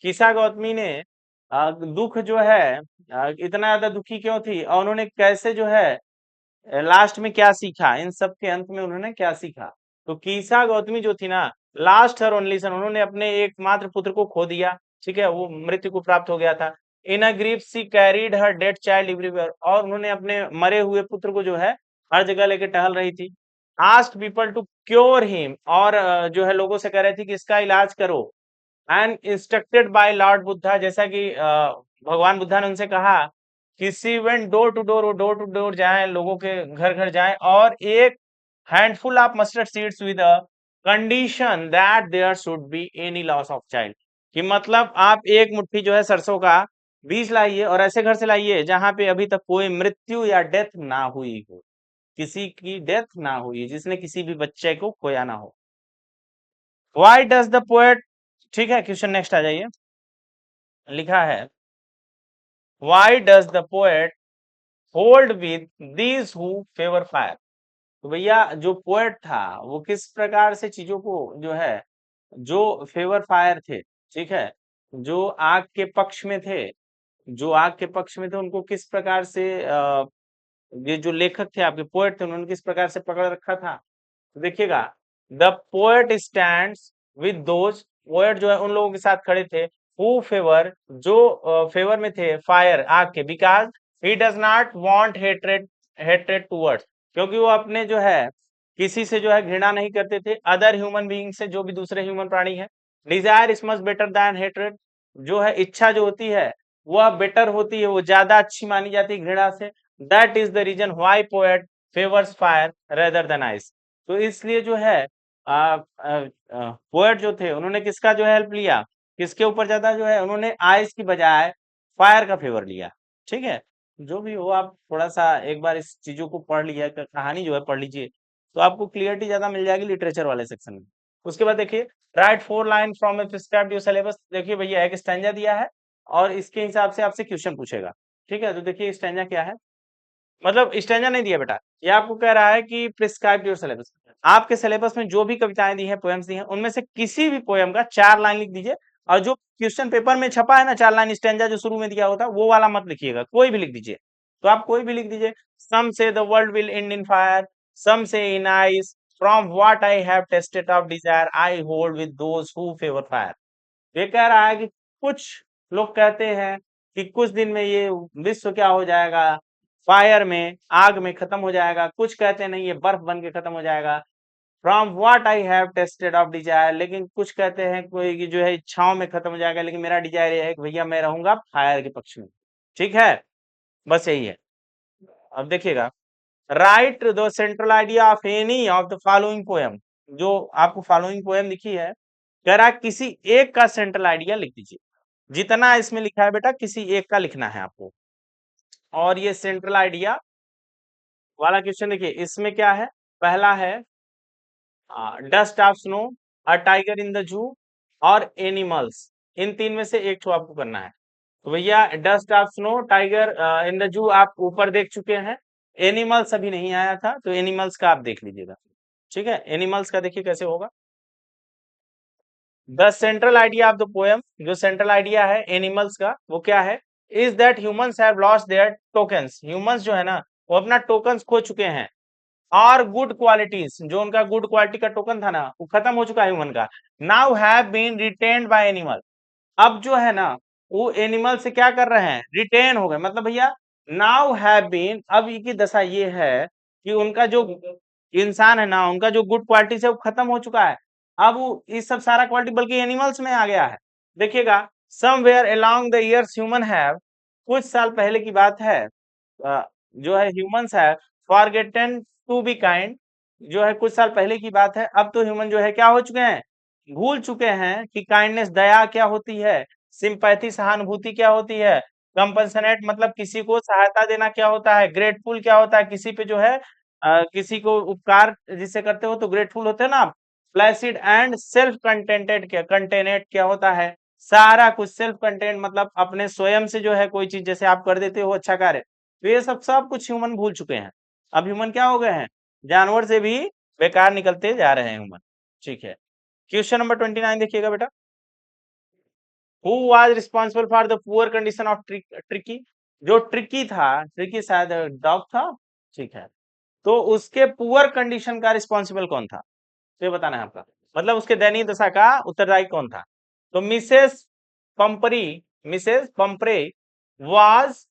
Speaker 1: किसा गौतमी ने दुख जो है, इतना ज्यादा दुखी क्यों थी, और उन्होंने कैसे जो है लास्ट में क्या सीखा, इन सब के अंत में उन्होंने क्या सीखा। तो कीसा गौतमी जो थी ना, लास्ट हर ओनली सन, उन्होंने अपने एकमात्र पुत्र को खो दिया, ठीक है, वो मृत्यु को प्राप्त हो गया था। इन अ ग्रीफ सी कैरीड हर डेड चाइल्ड एवरीवेयर, और उन्होंने अपने मरे हुए पुत्र को जो है हर जगह लेके टहल रही थी। Asked people to cure him, और जो है लोगों से कह रहे थे कि इसका इलाज करो। And instructed by Lord Buddha, जैसा कि भगवान बुद्धा ने उनसे कहा किसी वेंट डोर टू डोर, वो डोर टू डोर जाएं, लोगों के घर घर जाएं, और एक handful of mustard seeds with a condition that there should be any loss of child, कि मतलब आप एक मुट्ठी जो है सरसों का बीज लाइए, और ऐसे घर से लाइए जहां पे अभी तक कोई मृत्यु या डेथ ना हुई हो, किसी की डेथ ना हुई, जिसने किसी भी बच्चे को खोया ना हो। व्हाई डज द पोएट, ठीक है, क्वेश्चन नेक्स्ट आ जाइए। लिखा है, why does the poet hold with these who favour fire. तो भैया जो पोएट था वो किस प्रकार से चीजों को जो है, जो फेवर फायर थे, ठीक है, जो आग के पक्ष में थे, जो आग के पक्ष में थे, उनको किस प्रकार से ये जो लेखक थे आपके पोएट थे, उन्होंने किस प्रकार से पकड़ रखा था। तो देखिएगा, the poet stands with those, poet जो है उन लोगों के साथ खड़े थे, हु फेवर, जो फेवर में थे फायर, आग के, because he does not want hatred, hatred towards, क्योंकि वो अपने जो है किसी से जो है घृणा नहीं करते थे, अदर ह्यूमन बीइंग से, जो भी दूसरे ह्यूमन प्राणी है। Desire is much better than hatred, जो है इच्छा जो होती है वह बेटर होती है, वो ज्यादा अच्छी मानी जाती है घृणा से। That is the reason why poet favours fire rather than ice. तो इसलिए जो है पोएट जो थे उन्होंने किसका जो है हेल्प लिया, किसके ऊपर ज्यादा जो है, उन्होंने आइस की बजाय फायर का फेवर लिया, ठीक है। जो भी हो, आप थोड़ा सा एक बार इस चीजों को पढ़ लिया, कहानी जो है पढ़ लीजिए, तो आपको क्लियरिटी ज्यादा मिल जाएगी लिटरेचर वाले सेक्शन में। उसके बाद देखिए, right 4 line from A prescribed your syllabus. देखिए भैया एक स्टैंजा दिया है, और इसके हिसाब से आपसे क्वेश्चन पूछेगा, ठीक है। तो देखिए स्टैंजा क्या है, मतलब स्टैंजा नहीं दिया बेटा, ये आपको कह रहा है कि प्रिस्क्राइब योर सिलेबस, आपके सिलेबस में जो भी कविताएं दी हैं, पोएम्स दी हैं, उनमें से किसी भी पोएम का 4 लाइन लिख दीजिए। और जो क्वेश्चन पेपर में छपा है ना 4 लाइन स्टैंजा जो शुरू में दिया होता है, वो वाला मत लिखिएगा, कोई भी लिख दीजिए। तो आप कोई भी लिख दीजिए, some say the world will end in fire, some say in ice, from what I have tasted of desire I hold with those who favour fire. ये कह रहा है कि कुछ लोग कहते हैं कि कुछ दिन में ये विश्व क्या हो जाएगा, फायर में, आग में खत्म हो जाएगा। कुछ कहते हैं नहीं, ये बर्फ बन के खत्म हो जाएगा। From what I have tasted of Dzire, लेकिन कुछ कहते हैं कोई कि जो है इच्छाओं में खत्म हो जाएगा, लेकिन मेरा डिजायर ये है कि भैया मैं रहूंगा फायर के पक्ष में, ठीक है। बस यही है। अब देखिएगा, right the central idea of any of the following poem. जो आपको फॉलोइंग पोएम लिखी है, कह रहा है किसी एक का सेंट्रल आइडिया लिख दीजिए। जितना इसमें लिखा है बेटा, किसी एक का लिखना है आपको। और ये सेंट्रल आइडिया वाला क्वेश्चन देखिए, इसमें क्या है, पहला है dust of snow, a tiger in the zoo, और एनिमल्स। इन तीन में से एक ठो आपको करना है। तो भैया dust of snow, tiger in the zoo आप ऊपर देख चुके हैं। एनिमल्स अभी नहीं आया था, तो एनिमल्स का आप देख लीजिएगा। ठीक है, एनिमल्स का देखिए कैसे होगा। The central idea of the poem, जो सेंट्रल आइडिया है एनिमल्स का, वो क्या है, is that humans have lost their tokens. Humans जो है ना, वो अपना टोकन्स खो चुके हैं। और गुड क्वालिटीज, जो उनका गुड क्वालिटी का टोकन था ना, वो खत्म हो चुका है ह्यूमन का। Now have been retained by animal. अब जो है ना, वो एनिमल से क्या कर रहे हैं, रिटेन हो गए। मतलब भैया नाउ हैव बीन, अब की दशा ये है कि उनका जो इंसान है ना, उनका जो गुड क्वालिटी है वो खत्म हो चुका है। अब वो इस सब सारा क्वालिटी बल्कि एनिमल्स में आ गया है। देखिएगा, somewhere along the years human have, कुछ साल पहले की बात है, जो है ह्यूमंस है फॉरगेटन टू बी काइंड। जो है कुछ साल पहले की बात है, अब तो ह्यूमन जो है क्या हो चुके हैं, भूल चुके हैं कि काइंडनेस दया क्या होती है, सिंपैथी सहानुभूति क्या होती है, कंपनसेट मतलब किसी को सहायता देना क्या होता है, ग्रेटफुल क्या होता है, किसी पे जो है किसी को उपकार जिससे करते हो तो ग्रेटफुल होते हो ना आप। प्लेसिड एंड सेल्फ कंटेंटेड, क्या कंटेनेट क्या होता है, सारा कुछ सेल्फ कंटेंट मतलब अपने स्वयं से जो है कोई चीज जैसे आप कर देते हो अच्छा कार्य, तो ये सब सब कुछ ह्यूमन भूल चुके हैं। अब ह्यूमन क्या हो गए हैं, जानवर से भी बेकार निकलते जा रहे हैं ह्यूमन। ठीक है, क्वेश्चन नंबर 29 देखिएगा बेटा। Who was responsible for the poor condition of tricky. जो ट्रिकी था, ट्रिकी शायद डॉग था। ठीक है, तो उसके पुअर कंडीशन का रिस्पॉन्सिबल कौन था, तो ये बताना है आपका। मतलब उसके दयनीय दशा का उत्तरदायी कौन था। तो Pumphrey Mrs Pumphrey was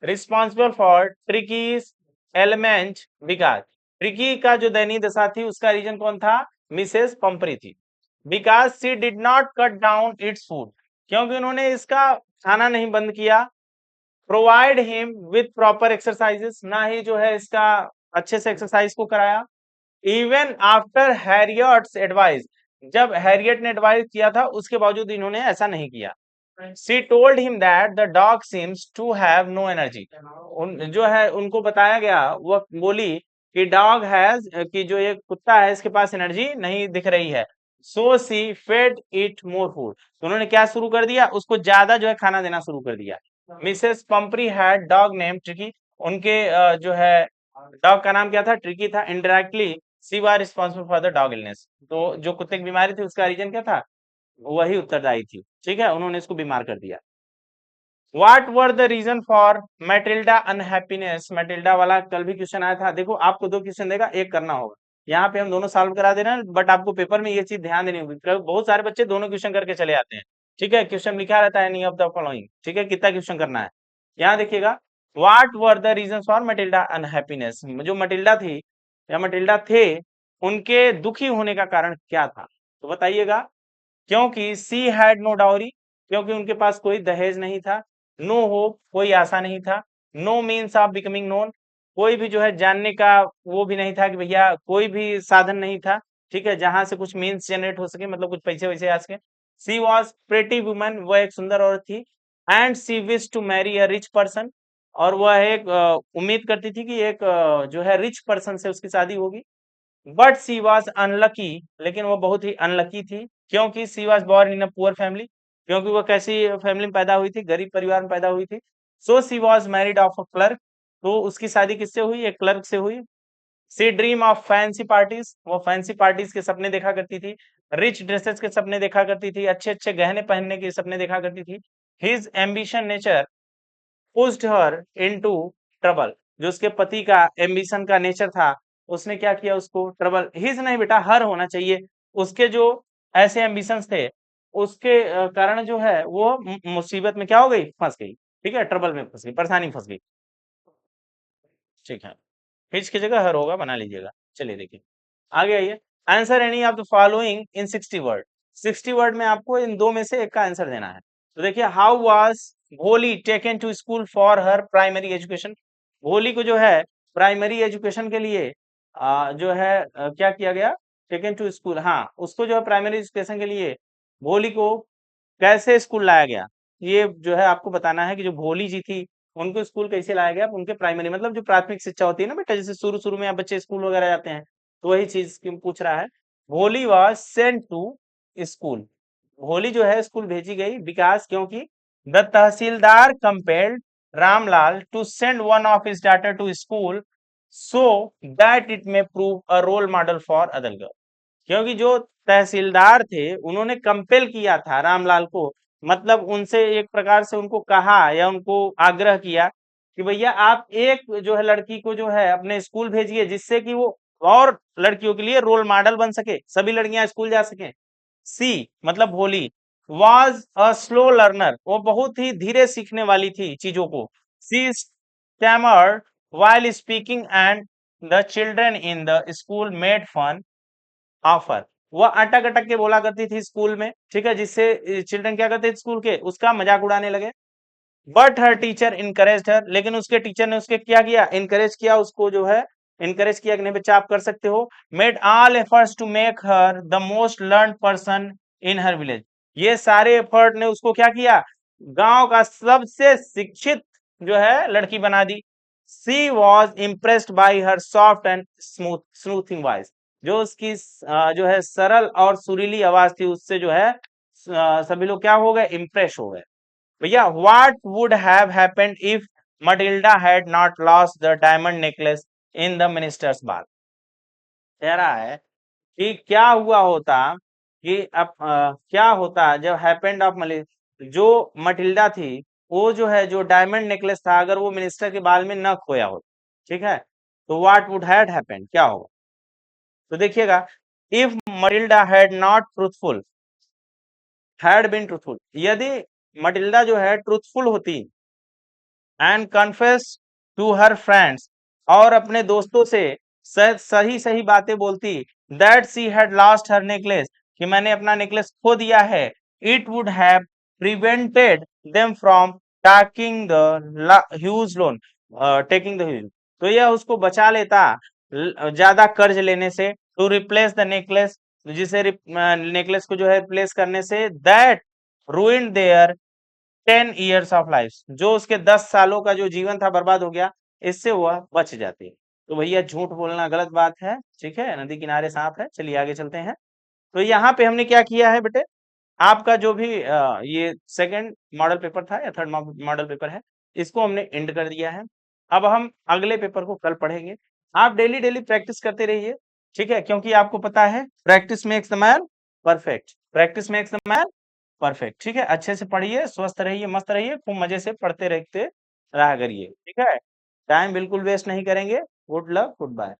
Speaker 1: responsible for Tricki's element, because Tricki का जो दयनीय दशा थी उसका रीजन कौन था, मिसेस पंपरी थी। Because she did not cut down its food, क्योंकि उन्होंने इसका खाना नहीं बंद किया। Provide him with proper exercises, ना ही जो है इसका अच्छे से एक्सरसाइज को कराया। इवन आफ्टर हैरियट्स एडवाइस, जब हैरियट ने एडवाइस किया था उसके बावजूद इन्होंने ऐसा नहीं किया। She told him that the dog seems to have no energy, उन जो है उनको बताया गया, वो बोली कि डॉग हैज, कि जो ये कुत्ता है इसके पास एनर्जी नहीं दिख रही है। सो सी फेड इट मोर फूड, तो उन्होंने क्या शुरू कर दिया, उसको ज्यादा जो है खाना देना शुरू कर दिया। Mrs Pumphrey had dog name Tricki, उनके जो है डॉग का नाम क्या था, ट्रिकी था। Indirectly she was responsible for the dog illness, तो जो कुत्ते की बीमारी थी उसका रीजन क्या था, वही उत्तरदायी थी। ठीक है, उन्होंने इसको बीमार कर दिया। What were the reason for Matilda unhappiness, Matilda वाला कल भी क्वेश्चन आया था। देखो आपको दो क्वेश्चन देगा, एक करना होगा। यहाँ पे हम दोनों सॉल्व करा दे रहे हैं, बट आपको पेपर में ये चीज ध्यान देनी होगी, बहुत सारे बच्चे दोनों क्वेश्चन करके चले आते हैं। ठीक है, क्वेश्चन लिखा रहता है एनी ऑफ द फॉलोइंग। ठीक है, कितना क्वेश्चन करना है, यहाँ देखिएगा। What were the reason for Matilda unhappiness, जो मटिल्डा थी या मटिल्डा थे, उनके दुखी होने का कारण क्या था, तो बताइएगा। क्योंकि सी हैड नो डाउरी, क्योंकि उनके पास कोई दहेज नहीं था। नो होप, कोई आशा नहीं था। No means of becoming known, कोई भी जो है जानने का वो भी नहीं था कि भैया कोई भी साधन नहीं था। ठीक है, जहां से कुछ मीन्स जनरेट हो सके, मतलब कुछ पैसे वैसे आ सके। सी वॉज प्रेटी वुमन, वह एक सुंदर औरत थी। And she wish to marry a rich person, और वह एक उम्मीद करती थी कि एक जो है रिच पर्सन से उसकी शादी होगी। बट सी वॉज अनलकी, लेकिन वो बहुत ही अनलकी थी, क्योंकि she was born in a poor family, क्योंकि वो कैसी फैमिली में पैदा हुई थी, गरीब परिवार में पैदा हुई थी। So she was married of a clerk, तो उसकी शादी किससे हुई, एक क्लर्क से हुई। She dream of fancy parties, वो फैंसी पार्टीज के सपने देखा करती थी। रिच ड्रेसेस के सपने देखा करती थी, अच्छे अच्छे गहने पहनने के सपने देखा करती थी। His ambition nature pushed her into trouble, जो उसके पति का एम्बिशन का नेचर था, उसने क्या किया, उसको ट्रबल, हिज नहीं बेटा हर होना चाहिए, उसके जो ऐसे एम्बिशंस थे उसके कारण जो है वो मुसीबत में क्या हो गई, फंस गई। ठीक है, ट्रबल में फंस गई, परेशानी में फंस गई। ठीक है, हिज की जगह हर होगा, बना लीजिएगा। चलिए देखिए आगे आइए। Answer any of the following in 60 word, 60 word में आपको इन दो में से एक का आंसर देना है। तो देखिए, how was Bholi taken to school for her primary education, Bholi को जो है प्राइमरी एजुकेशन के लिए जो है क्या किया गया, टेकन टू स्कूल, हाँ उसको जो है प्राइमरी एजुकेशन के लिए भोली को कैसे स्कूल लाया गया, ये जो है आपको बताना है कि जो भोली जी थी उनको स्कूल कैसे लाया गया, उनके प्राइमरी मतलब जो प्राथमिक शिक्षा होती है ना बेटा, जैसे शुरू शुरू में आप बच्चे स्कूल वगैरह जाते हैं, तो वही चीज क्यों पूछ रहा है। भोली वॉज सेंट टू स्कूल, भोली जो है स्कूल भेजी गई, विकास क्योंकि the tehsildar compelled Ramlal to send one of his daughter to school so that it may prove a role model for other girl, क्योंकि जो तहसीलदार थे उन्होंने कंपेल किया था रामलाल को, मतलब उनसे एक प्रकार से उनको कहा या उनको आग्रह किया कि भैया आप एक जो है लड़की को जो है अपने स्कूल भेजिए, जिससे कि वो और लड़कियों के लिए रोल मॉडल बन सके, सभी लड़कियां स्कूल जा सके। सी मतलब भोली वॉज अ स्लो लर्नर, वो बहुत ही धीरे सीखने वाली थी चीजों को। सी stammered while speaking and the children in the school made fun offer, वो अटक अटक के बोला करती थी स्कूल में, ठीक है, जिससे चिल्ड्रन क्या करते थे स्कूल के उसका मजाक उड़ाने लगे। बट हर टीचर इनकरेज हर, लेकिन उसके टीचर ने उसके क्या किया, इनकरेज किया उसको, जो है इनकरेज किया कि नहीं बच्चा आप कर सकते हो। Made all efforts to make her the most learn person in her village, ये सारे एफर्ट ने उसको क्या किया, गांव का सबसे शिक्षित जो है लड़की बना दी। She was impressed by her soft and smoothing voice, जो उसकी जो है सरल और सुरीली आवाज थी, उससे जो है सभी लोग क्या हो गए, इम्प्रेस हो गए। भैया what would have happened if Matilda had not lost the diamond necklace in the ministers बाल, कह रहा है कि क्या हुआ होता कि अब क्या होता जब हैपेंड ऑफ मलिक, जो मटिल्डा थी वो जो है जो डायमंड नेकलेस था, अगर वो मिनिस्टर के बाल में न खोया होता, ठीक है, तो व्हाट वुड हैड हैपेंड, क्या होगा, तो देखिएगा, if Matilda had not truthful, had been truthful, यदि मटिल्डा जो है ट्रूथफुल होती and confess to her friends, और अपने दोस्तों से सही सही बातें बोलती, that she had lost her necklace, कि मैंने अपना नेकलेस खो दिया है, it would have prevented them from taking the huge loan, taking the huge, तो यह उसको बचा लेता ज्यादा कर्ज लेने से, टू रिप्लेस द नेकलेस, जिसे नेकलेस को जो है रिप्लेस करने से, that ruined their 10 years of life, जो उसके 10 सालों का जो जीवन था बर्बाद हो गया, इससे वह बच जाती। तो भैया झूठ बोलना गलत बात है, ठीक है, नदी किनारे सांप है, चलिए आगे चलते हैं। तो यहाँ पे हमने क्या किया है बेटे, आपका जो भी ये सेकंड मॉडल पेपर था या थर्ड मॉडल पेपर है, इसको हमने एंड कर दिया है। अब हम अगले पेपर को कल पढ़ेंगे। आप डेली डेली प्रैक्टिस करते रहिए, ठीक है, क्योंकि आपको पता है practice makes the man perfect, practice makes the man perfect, ठीक है, अच्छे से पढ़िए, स्वस्थ रहिए, मस्त रहिए, खूब मजे से पढ़ते रहते रहा करिए, ठीक है, टाइम बिल्कुल वेस्ट नहीं करेंगे। Good luck, good bye.